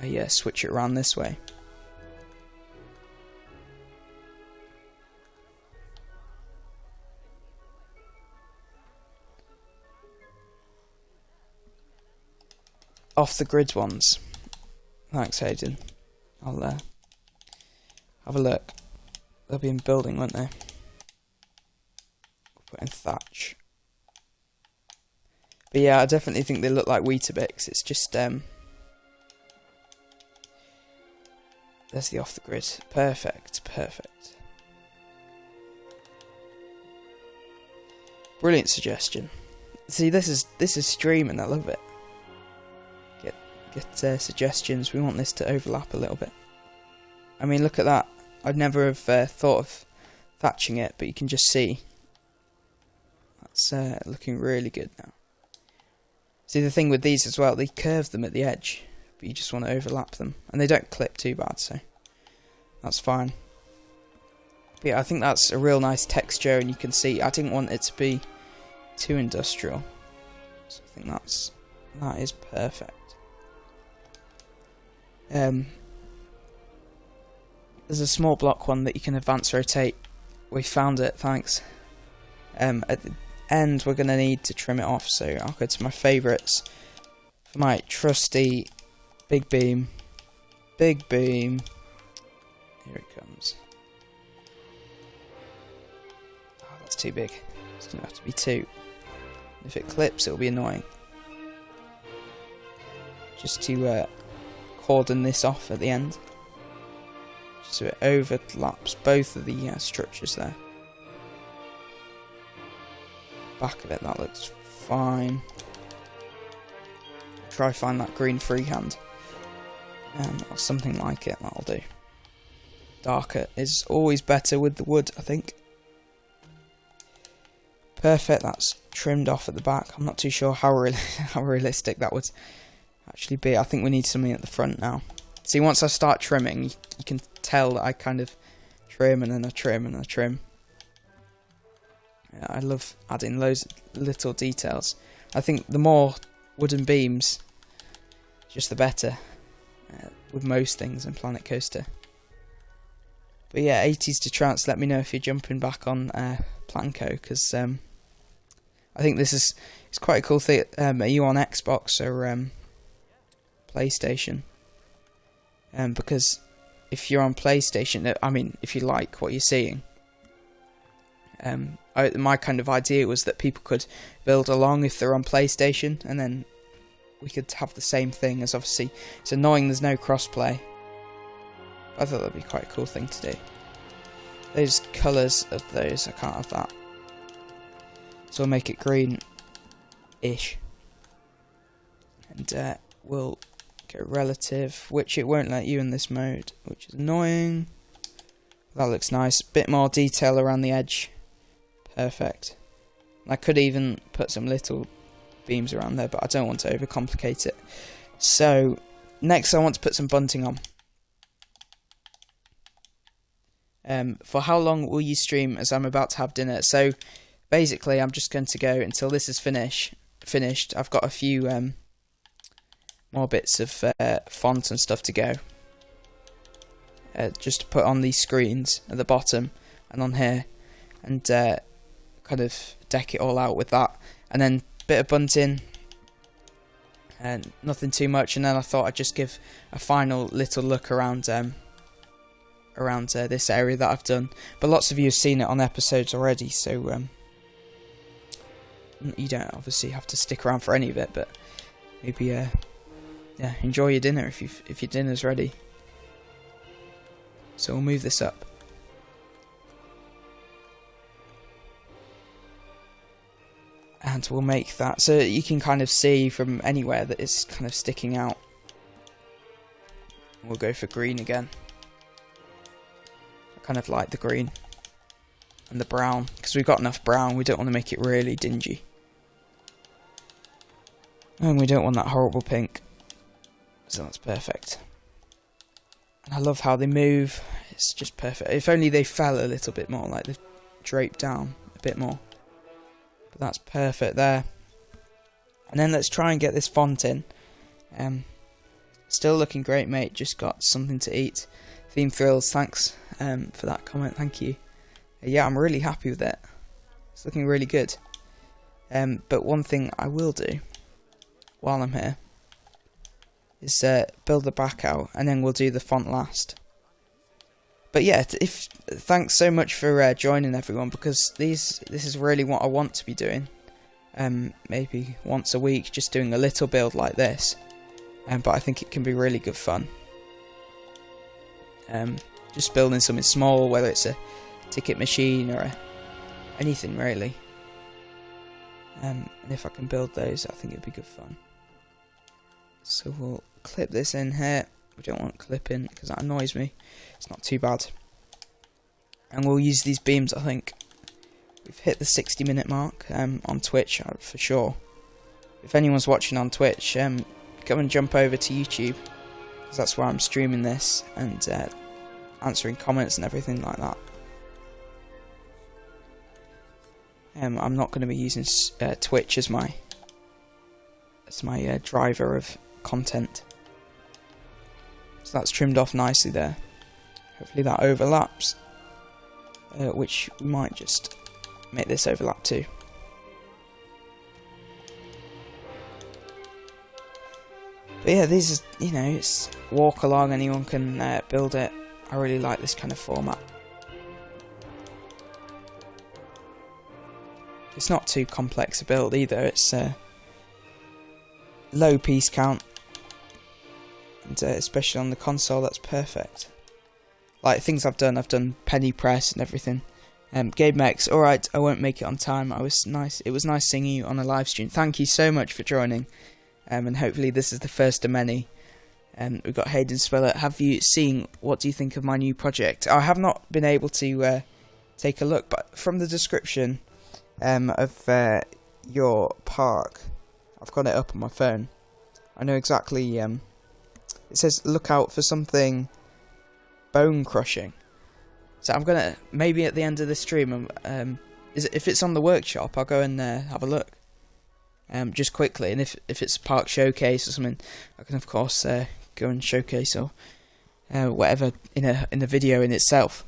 I switch it around this way. Off the grid ones. Thanks, Hayden. I'll have a look. They'll be in building, won't they? We'll put in thatch. But yeah, I definitely think they look like Weetabix. It's just there's the off the grid. Perfect, perfect. Brilliant suggestion. See, this is streaming. I love it. Get suggestions. We want this to overlap a little bit. I mean, look at that. I'd never have thought of thatching it, but you can just see that's looking really good now. See, the thing with these as well, they curve them at the edge, but you just want to overlap them, and they don't clip too bad, so that's fine. But yeah, I think that's a real nice texture, and you can see I didn't want it to be too industrial, so I think that is perfect. There's a small block one that you can advance rotate. We found it, thanks. At the end we're going to need to trim it off, so I'll go to my favourites. For my trusty big beam. Here it comes. Oh, that's too big. It's going to have to be 2. If it clips, it'll be annoying. Just to cordon this off at the end, so it overlaps both of the structures there. Back of it, that looks fine. Try find that green freehand, or something like it. That'll do. Darker is always better with the wood, I think. Perfect. That's trimmed off at the back. I'm not too sure how realistic that would actually be. I think we need something at the front now. See, once I start trimming, you can tell that I kind of trim and then I trim and I trim. Yeah, I love adding loads of little details. I think the more wooden beams, just the better, with most things in Planet Coaster. But yeah, 80s to trance, let me know if you're jumping back on Planco, because I think it's quite a cool thing. Are you on Xbox or PlayStation? Because if you're on PlayStation, I mean, if you like what you're seeing, my kind of idea was that people could build along if they're on PlayStation, and then we could have the same thing. As obviously, it's annoying there's no crossplay. I thought that'd be quite a cool thing to do. Those colours of those, I can't have that. So we'll make it green-ish. And we'll go relative, which it won't let you in this mode, which is annoying. That looks nice. Bit more detail around the edge. Perfect. I could even put some little beams around there, but I don't want to overcomplicate it. So, next I want to put some bunting on. For how long will you stream? As I'm about to have dinner. So, basically, I'm just going to go until this is finished. I've got a few more bits of font and stuff to go. Just to put on these screens at the bottom and on here, and kind of deck it all out with that. And then a bit of bunting, and nothing too much. And then I thought I'd just give a final little look around this area that I've done. But lots of you have seen it on episodes already, so you don't obviously have to stick around for any of it. But maybe yeah, enjoy your dinner if your dinner's ready. So we'll move this up. And we'll make that so you can kind of see from anywhere that it's kind of sticking out. We'll go for green again. I kind of like the green and the brown, because we've got enough brown. We don't want to make it really dingy. And we don't want that horrible pink. So that's perfect. And I love how they move. It's just perfect. If only they fell a little bit more, like they've draped down a bit more. But that's perfect there. And then let's try and get this font in. Still looking great, mate. Just got something to eat. Theme Thrills, thanks for that comment. Thank you. Yeah, I'm really happy with it. It's looking really good. But one thing I will do while I'm here is build the back out, and then we'll do the font last. But yeah, thanks so much for joining, everyone, because this is really what I want to be doing. Maybe once a week, just doing a little build like this. But I think it can be really good fun. Just building something small, whether it's a ticket machine or anything really. And if I can build those, I think it'd be good fun. So we'll clip this in here. We don't want clipping because that annoys me. It's not too bad. And we'll use these beams. I think we've hit the 60-minute mark on Twitch for sure. If anyone's watching on Twitch, come and jump over to YouTube, because that's where I'm streaming this and answering comments and everything like that. I'm not going to be using Twitch as my driver of content. So that's trimmed off nicely there. Hopefully that overlaps, which we might just make this overlap too. But yeah, these is, you know, it's walk along, anyone can build it. I really like this kind of format. It's not too complex a build either. It's low piece count, and especially on the console, that's perfect. Like things I've done penny press and everything. GameX, alright, I won't make it on time. It was nice seeing you on a live stream. Thank you so much for joining, and hopefully this is the first of many. We've got Hayden Spiller. Have you seen? What do you think of my new project? I have not been able to take a look, but from the description of your park, I've got it up on my phone. I know exactly. It says look out for something bone crushing. So I'm gonna, maybe at the end of the stream, if it's on the workshop, I'll go and have a look, just quickly. And if it's a park showcase or something, I can of course go and showcase or whatever in a video in itself.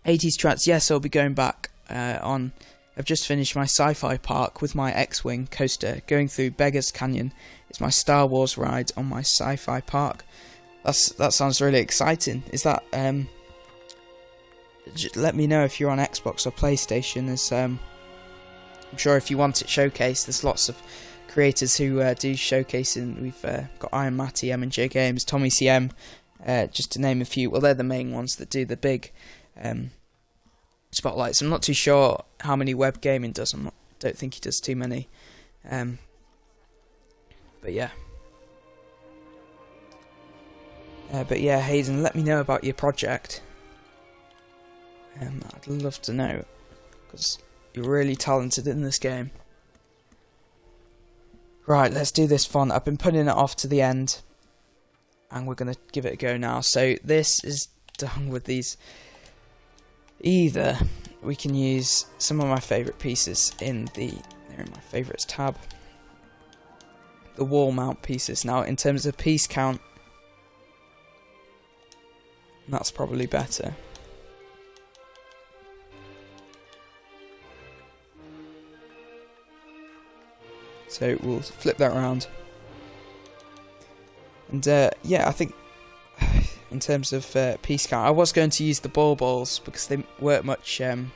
80s tracks, yes, I'll be going back on. I've just finished my sci-fi park with my X-Wing coaster, going through Beggar's Canyon. It's my Star Wars ride on my sci-fi park. That sounds really exciting. Is that let me know if you're on Xbox or PlayStation. As I'm sure if you want it showcased, there's lots of creators who do showcasing. We've got Iron Matty, M&J Games, Tommy CM, just to name a few. Well, they're the main ones that do the big spotlights. I'm not too sure how many Web Gaming does. Don't think he does too many. But yeah. Hayden, let me know about your project. I'd love to know, because you're really talented in this game. Right, let's do this fun. I've been putting it off to the end, and we're going to give it a go now. So this is done with these. Either we can use some of my favourite pieces they're in my favourites tab, the wall mount pieces. Now, in terms of piece count, that's probably better. So we'll flip that around. And yeah, I think in terms of piece count, I was going to use the balls because they weren't much, you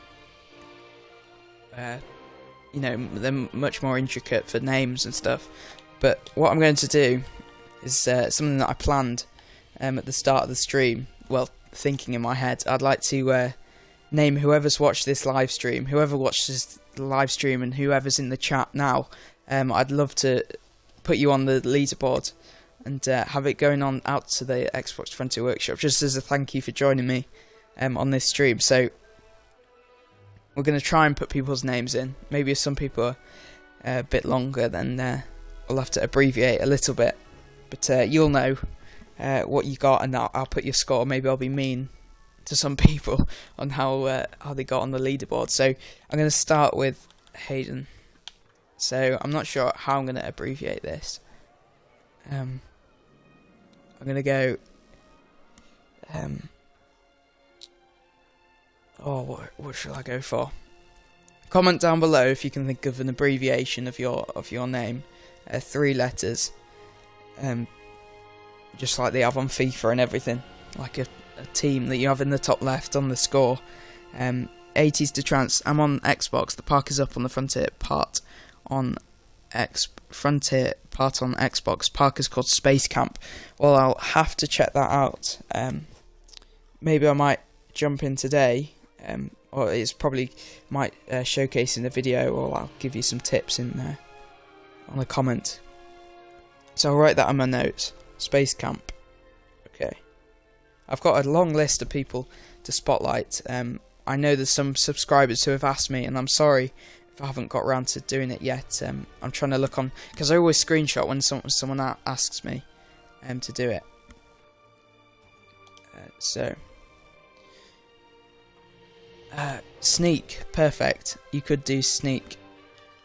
know, they're much more intricate for names and stuff. But what I'm going to do is something that I planned at the start of the stream. Well, thinking in my head, I'd like to name whoever's watched this live stream, whoever watches the live stream, and whoever's in the chat now. I'd love to put you on the leaderboard and have it going on out to the Xbox Frontier Workshop, just as a thank you for joining me on this stream. So we're going to try and put people's names in. Maybe if some people are a bit longer, then we'll have to abbreviate a little bit. But you'll know what you got, and I'll put your score. Maybe I'll be mean to some people on how they got on the leaderboard. So I'm going to start with Hayden. So I'm not sure how I'm going to abbreviate this. I'm going to go. What shall I go for? Comment down below if you can think of an abbreviation of your name. 3 letters. Just like they have on FIFA and everything, like a team that you have in the top left on the score. 80s to trance. I'm on Xbox. The park is up on the Frontier part on Xbox. Park is called Space Camp. Well, I'll have to check that out. Maybe I might jump in today, or it's probably might showcase in the video, or I'll give you some tips in there on a comment. So I'll write that on my notes. Space Camp. Okay. I've got a long list of people to spotlight. I know there's some subscribers who have asked me, and I'm sorry if I haven't got around to doing it yet. I'm trying to look on, because I always screenshot when someone asks me to do it. Sneak, perfect. You could do sneak.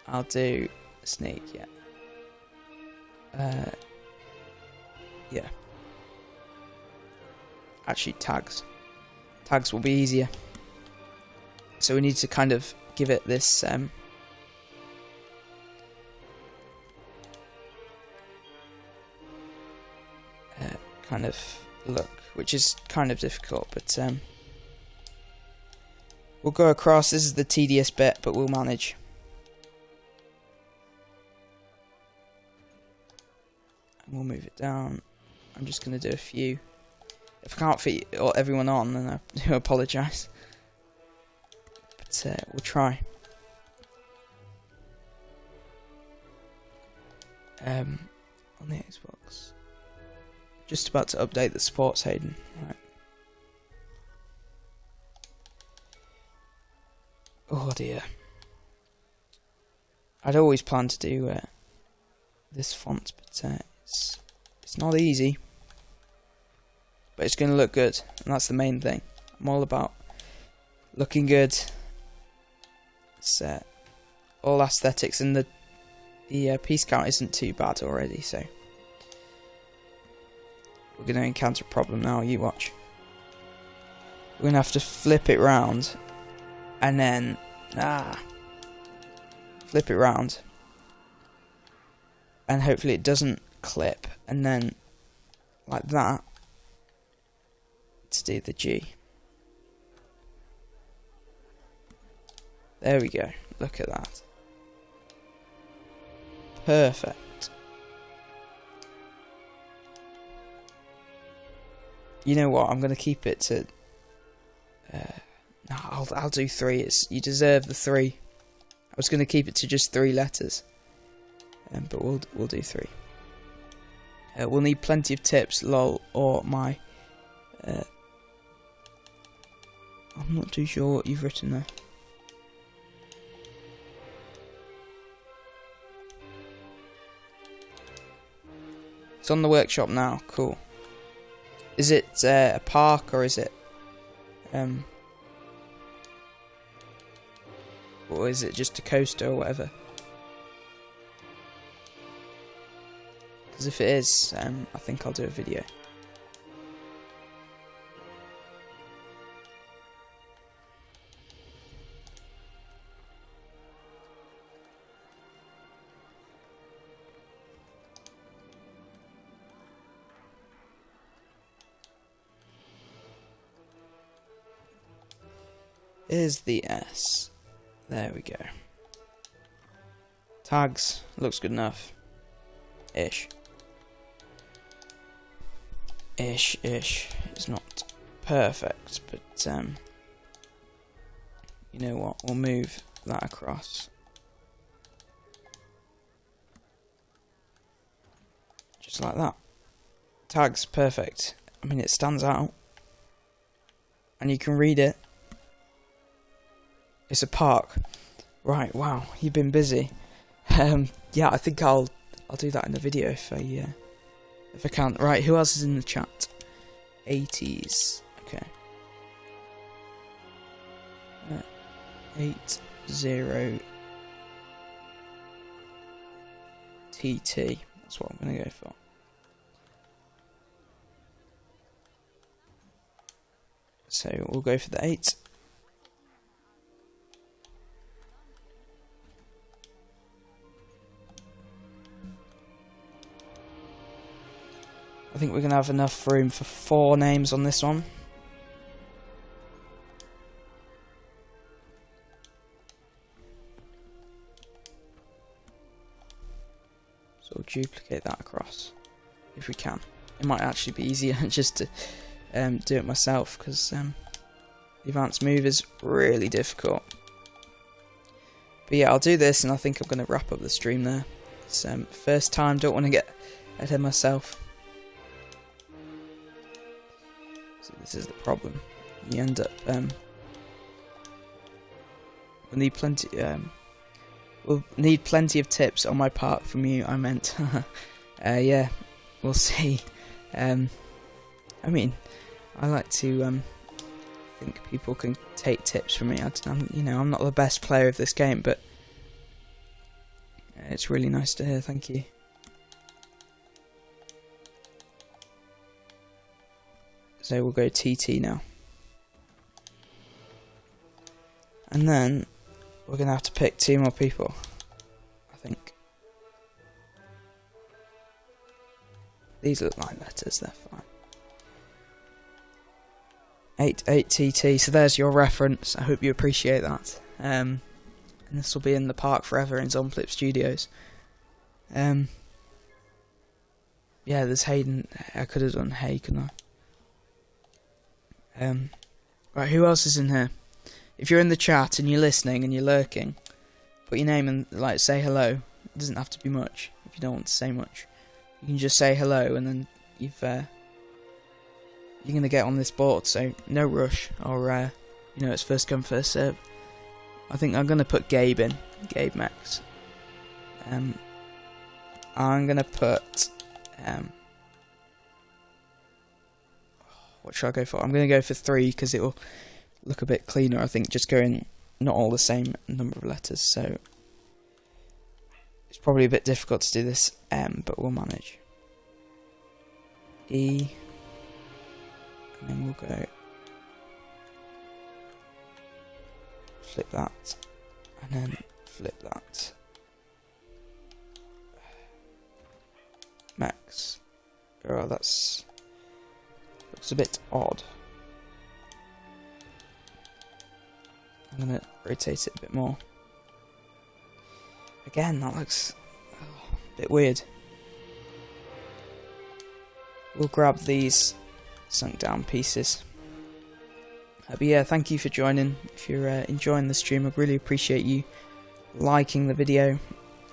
I'll do sneak, yeah. Yeah. Actually, tags. Tags will be easier. So we need to kind of give it this kind of look, which is kind of difficult, but we'll go across. This is the tedious bit, but we'll manage. And we'll move it down. I'm just going to do a few. If I can't fit everyone on, then I do apologise. But we'll try. On the Xbox. Just about to update the sports, Hayden. Right. Oh dear. I'd always planned to do this font, but it's not easy. But it's going to look good, and that's the main thing. I'm all about looking good. It's all aesthetics, and the piece count isn't too bad already, so we're going to encounter a problem now. You watch. We're going to have to flip it round, and then flip it round, and hopefully it doesn't clip, and then like that to do the G. There we go. Look at that. Perfect. You know what? I'm going to keep it to. No, I'll do 3. You deserve the 3. I was going to keep it to just 3 letters, but we'll do 3. We'll need plenty of tips, lol, or my. I'm not too sure what you've written there. It's on the workshop now. Cool. Is it a park, or is it or is it just a coaster or whatever? Because if it is, I think I'll do a video. Here's the S. There we go. Tags. Looks good enough. Ish. Ish. It's not perfect, but you know what? We'll move that across. Just like that. Tags. Perfect. I mean, it stands out. And you can read it. It's a park. Right, wow, you've been busy. Yeah, I think I'll do that in the video if I can. Right, who else is in the chat? 80s. Okay. 80 TT. That's what I'm gonna go for. So we'll go for the 8. I think we're going to have enough room for 4 names on this one. So we'll duplicate that across, if we can. It might actually be easier just to do it myself, because the advanced move is really difficult. But yeah, I'll do this, and I think I'm going to wrap up the stream there. It's first time, don't want to get ahead of myself. So this is the problem. You end up we'll need plenty of tips on my part from you, I meant. Yeah, we'll see. I mean, I like to think people can take tips from me. I'm not the best player of this game, but it's really nice to hear. Thank you. So we'll go TT now, and then we're gonna have to pick 2 more people, I think. These look like letters, they're fine. 8TT, so there's your reference. I hope you appreciate that. And this will be in the park forever in Zomplip Studios. Yeah, there's Hayden. I could have done Hay, couldn't I? Right, who else is in here? If you're in the chat and you're listening and you're lurking, put your name and say hello. It doesn't have to be much if you don't want to say much. You can just say hello, and then you're gonna get on this board. So no rush, or it's first come first serve. I think I'm gonna put Gabe in, Gabe Max. I'm gonna put what should I go for? I'm gonna go for 3 because it will look a bit cleaner. I think just going not all the same number of letters, so it's probably a bit difficult to do this, but we'll manage. E, and then we'll go flip that, and then flip that. Max. Oh, that's looks a bit odd. I'm gonna rotate it a bit more. Again, that looks a bit weird. We'll grab these sunk down pieces. But yeah, thank you for joining. If you're enjoying the stream, I really appreciate you liking the video.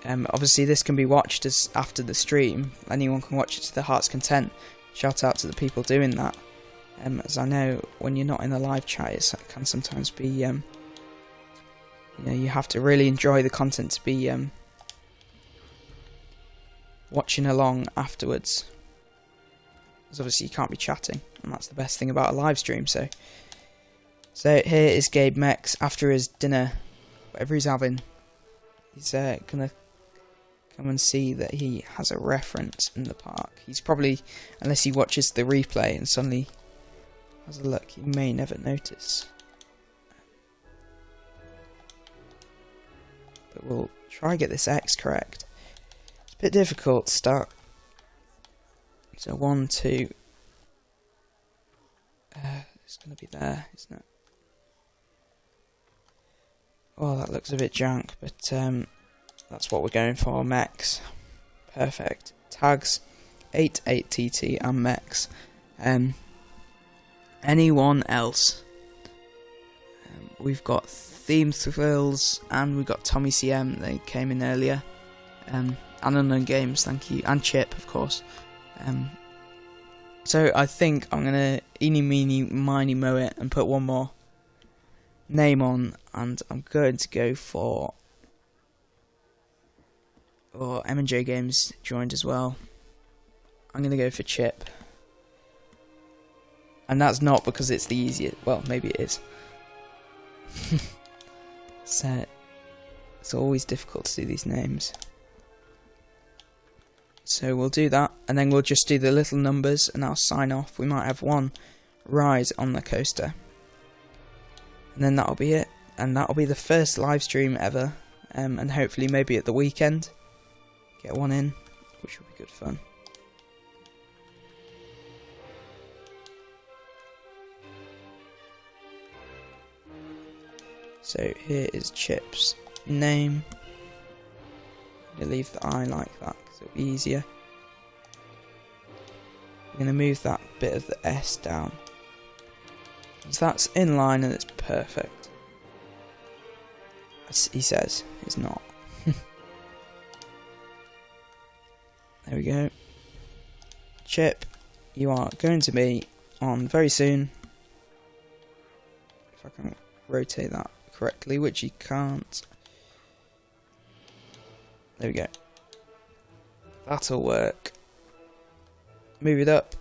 Obviously this can be watched as after the stream. Anyone can watch it to their heart's content. Shout out to the people doing that. As I know, when you're not in a live chat, it can sometimes be, you have to really enjoy the content to be watching along afterwards. Because obviously you can't be chatting, and that's the best thing about a live stream. So here is Gabe Mex after his dinner, whatever he's having. He's gonna come and see that he has a reference in the park. He's probably, unless he watches the replay and suddenly has a look, he may never notice. But we'll try and get this X correct. It's a bit difficult to start. So 1, 2. It's going to be there, isn't it? Oh, that looks a bit jank, but that's what we're going for. Mex. Perfect. Tags 8TT and Mex. Anyone else? We've got Theme Thrills and we've got Tommy CM. They came in earlier. And Unknown Games, thank you. And Chip, of course. So I think I'm gonna eeny meeny miny moe it and put one more name on, and I'm going to go for M&J Games joined as well. I'm gonna go for Chip, and that's not because it's the easiest. Well, maybe it is. So it's always difficult to do these names. So we'll do that, and then we'll just do the little numbers, and I'll sign off. We might have one ride on the coaster, and then that'll be it. And that'll be the first live stream ever, and hopefully maybe at the weekend get one in, which will be good fun. So here is Chip's name. I'm going to leave the I like that because it'll be easier. I'm going to move that bit of the S down. So that's in line and it's perfect. As he says, it's not. There we go. Chip, you are going to be on very soon. If I can rotate that correctly, which you can't. There we go. That'll work. Move it up.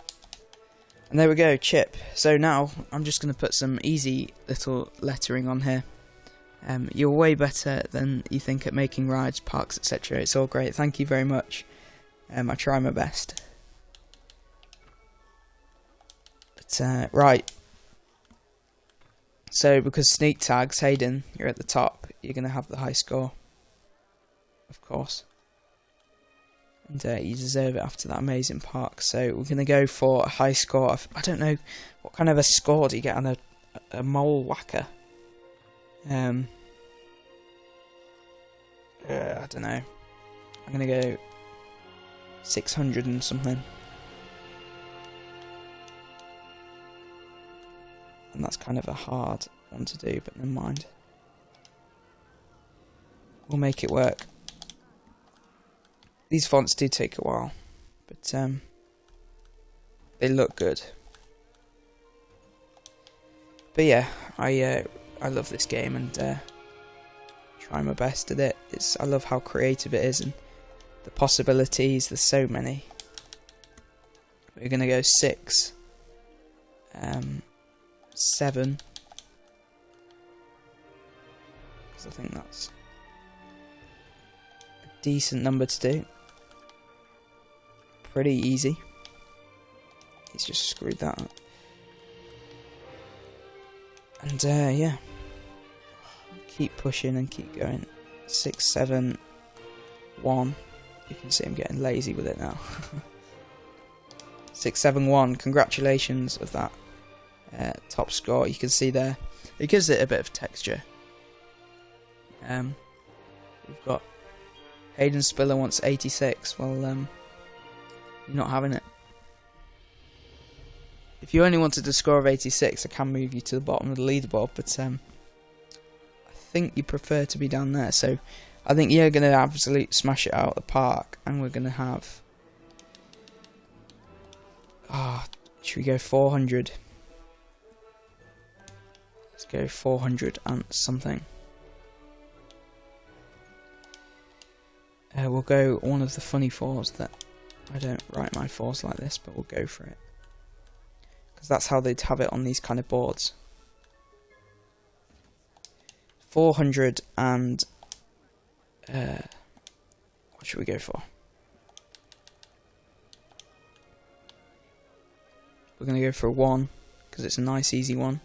And there we go, chip. So now I'm just going to put some easy little lettering on here. You're way better than you think at making rides, parks, etc. It's all great. Thank you very much. I try my best. But, right. So because sneak tags, Hayden, you're at the top. You're going to have the high score. Of course. And you deserve it after that amazing park. So we're going to go for a high score of, I don't know, what kind of a score do you get on a mole whacker? I don't know. I'm going to go 600 and something. And that's kind of a hard one to do, but never mind. We'll make it work. These fonts do take a while, but they look good. But yeah, I love this game and try my best at it. I love how creative it is and the possibilities. There's so many. We're gonna go 6, 7, because I think that's a decent number to do. Pretty easy. He's just screwed that up. And yeah, keep pushing and keep going. 6, 7, 1. You can see I'm getting lazy with it now. 6, 7, 1. Congratulations of that top score. You can see there, it gives it a bit of texture. We've got Hayden Spiller wants 86. Well, you're not having it. If you only wanted a score of 86, I can move you to the bottom of the leaderboard, but I think you prefer to be down there. So I think you're going to absolutely smash it out of the park, and we're going to have... should we go 400? Let's go 400 and something. We'll go one of the funny 4s that... I don't write my 4s like this, but we'll go for it. Because that's how they'd have it on these kind of boards. 400 and... what should we go for? We're going to go for a 1, because it's a nice easy one.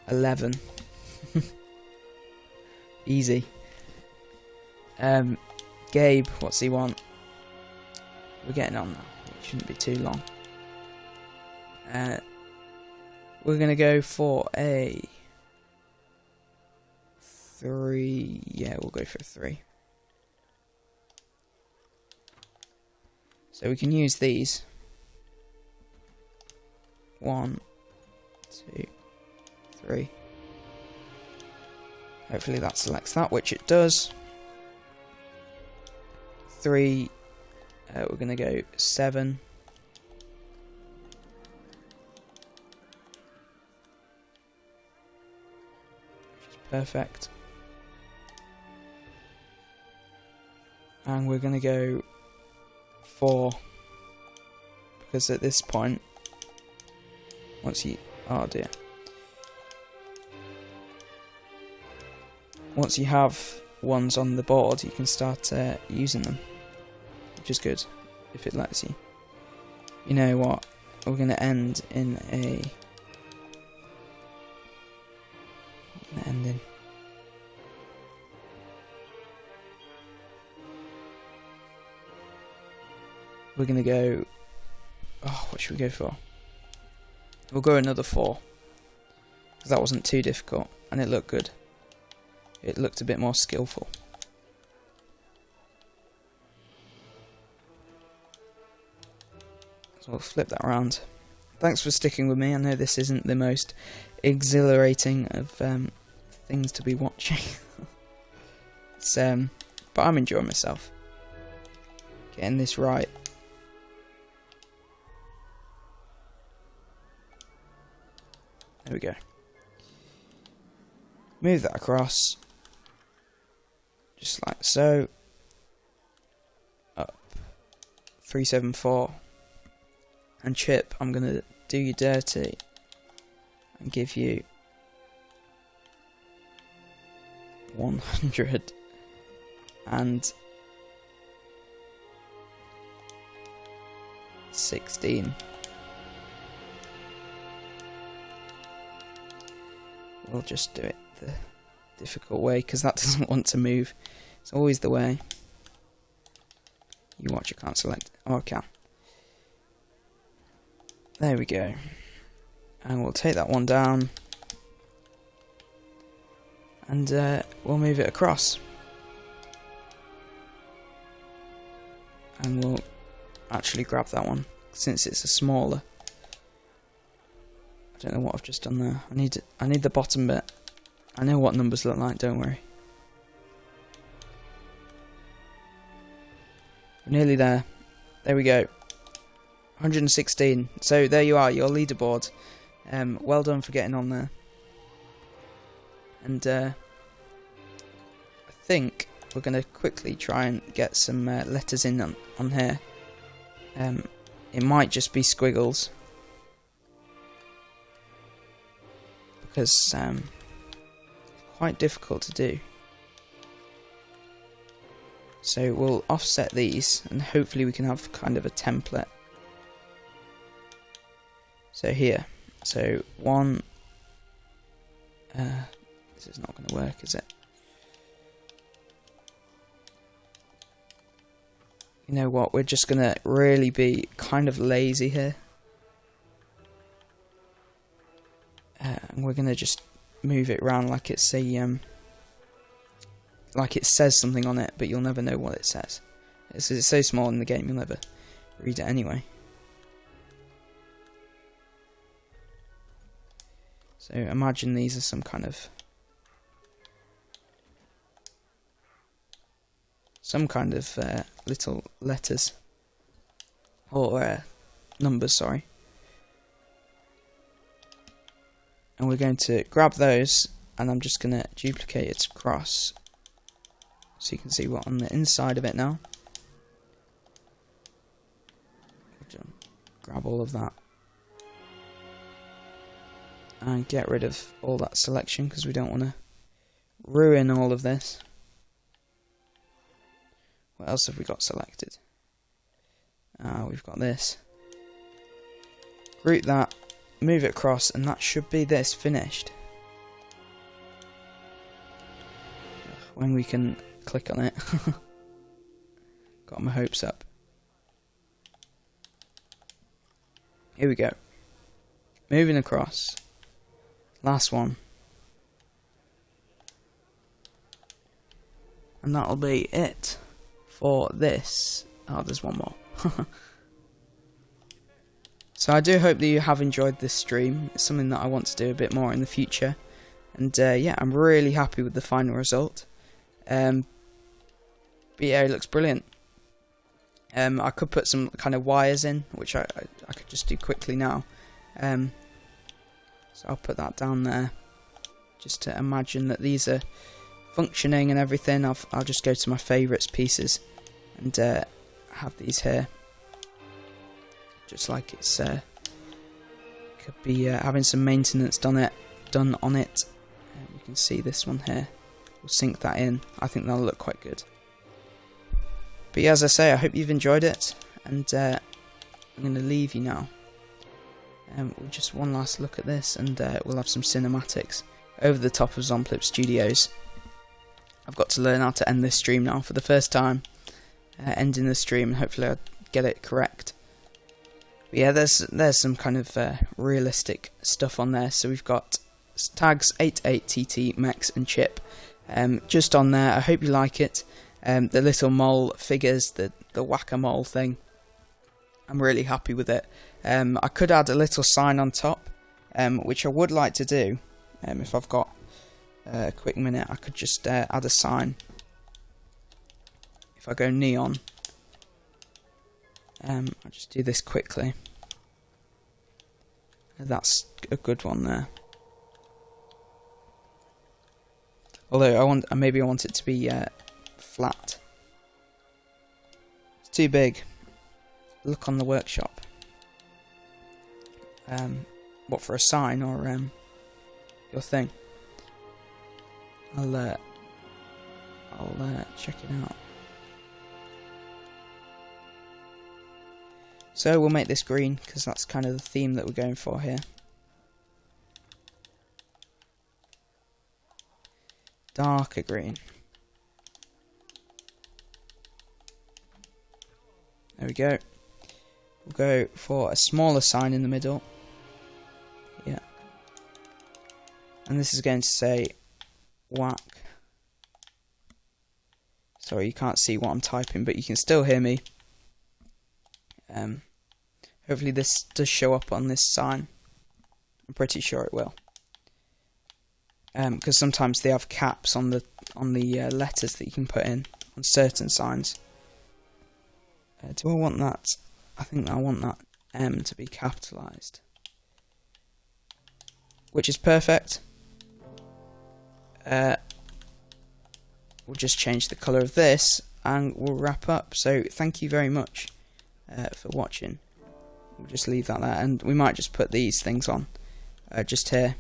11. Easy. Gabe, what's he want? We're getting on now. It shouldn't be too long. We're going to go for a 3. Yeah, we'll go for a 3. So we can use these. 1, 2, 3. Hopefully that selects that, which it does. 3. We're going to go 7. Which is perfect. And we're going to go 4. Because at this point, once you... Oh dear. Once you have ones on the board, you can start using them, which is good, if it lets you. You know what? We're going to end in a... We're going to go... Oh, what should we go for? We'll go another 4. Because that wasn't too difficult, and it looked good. It looked a bit more skillful. So we'll flip that around. Thanks for sticking with me. I know this isn't the most exhilarating of things to be watching. But I'm enjoying myself. Getting this right. we go. Move that across, just like so. Up 374, and Chip, I'm gonna do you dirty and give you 116. We'll just do it the difficult way because that doesn't want to move. It's always the way. You watch, I can't select. Oh, I can. There we go. And we'll take that one down. And we'll move it across. And we'll actually grab that one since it's a smaller. I don't know what I've just done there. I need the bottom bit. I know what numbers look like, don't worry. We're nearly there. There we go. 116. So there you are, your leaderboard. Well done for getting on there. And I think we're going to quickly try and get some letters in on here. It might just be squiggles. Because it's quite difficult to do. So we'll offset these and hopefully we can have kind of a template. So here, so one, this is not going to work, is it? You know what, we're just going to really be kind of lazy here. And we're going to just move it around like it's a, like it says something on it, but you'll never know what it says. It's so small in the game, you'll never read it anyway. So imagine these are some kind of little letters or numbers, sorry. And we're going to grab those, and I'm just going to duplicate it across, so you can see what on the inside of it now. Grab all of that. And get rid of all that selection, because we don't want to ruin all of this. What else have we got selected? We've got this. Group that, move it across, and that should be this finished. When we can click on it. Got my hopes up. Here we go. Moving across. Last one. And that'll be it for this. Oh, there's one more. So I do hope that you have enjoyed this stream. It's something that I want to do a bit more in the future. And yeah, I'm really happy with the final result. But yeah, it looks brilliant. I could put some kind of wires in, which I could just do quickly now. So I'll put that down there, just to imagine that these are functioning and everything. I'll just go to my favourites pieces and have these here, just like it's could be having some maintenance done on it. You can see this one here. We'll sink that in. I think that'll look quite good. But yeah, as I say, I hope you've enjoyed it, and I'm going to leave you now. We'll just one last look at this, and we'll have some cinematics over the top of Zomplip Studios. I've got to learn how to end this stream now for the first time. Ending the stream, and hopefully I'll get it correct. But yeah, there's some kind of realistic stuff on there. So we've got tags 88TT, Mex and Chip just on there. I hope you like it. The little mole figures, the whack-a-mole thing. I'm really happy with it. I could add a little sign on top, which I would like to do. If I've got a quick minute, I could just add a sign. If I go neon, I'll just do this quickly. That's a good one there. Although maybe I want it to be flat. It's too big. Look on the workshop. What, for a sign or your thing? I'll check it out. So we'll make this green because that's kind of the theme that we're going for here. Darker green. There we go. We'll go for a smaller sign in the middle. Yeah. And this is going to say whack. Sorry, you can't see what I'm typing, but you can still hear me. Hopefully this does show up on this sign. I'm pretty sure it will. Because sometimes they have caps on the letters that you can put in on certain signs. Do I want that? I think I want that M to be capitalised, which is perfect. We'll just change the colour of this and we'll wrap up. So thank you very much for watching. We'll just leave that there, and we might just put these things on just here.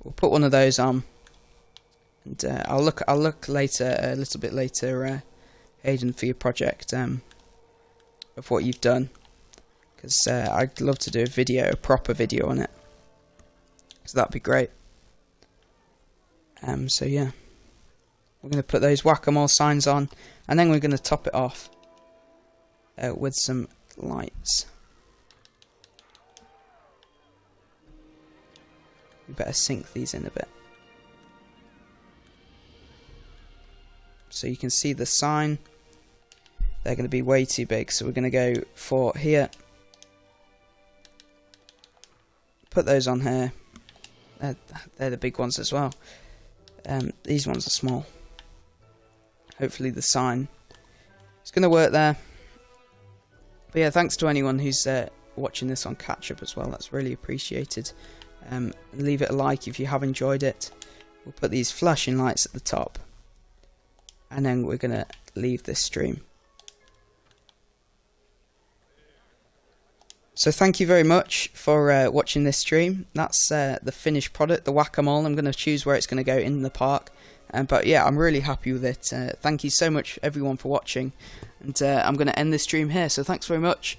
We'll put one of those on, and I'll look later, a little bit later, Hayden, for your project of what you've done, because I'd love to do a proper video on it. So that'd be great. So yeah, we're going to put those whack-a-mole signs on, and then we're going to top it off with some lights. We better sync these in a bit, so you can see the sign. They're going to be way too big, so we're going to go for here. Put those on here. They're the big ones as well. These ones are small. Hopefully the sign is going to work there. But yeah, thanks to anyone who's watching this on catch up as well. That's really appreciated. Leave it a like if you have enjoyed it. We'll put these flashing lights at the top, and then we're going to leave this stream. So thank you very much for watching this stream. That's the finished product, the whack-a-mole. I'm going to choose where it's going to go in the park. But yeah, I'm really happy with it. Thank you so much everyone for watching. And I'm going to end this stream here. So thanks very much.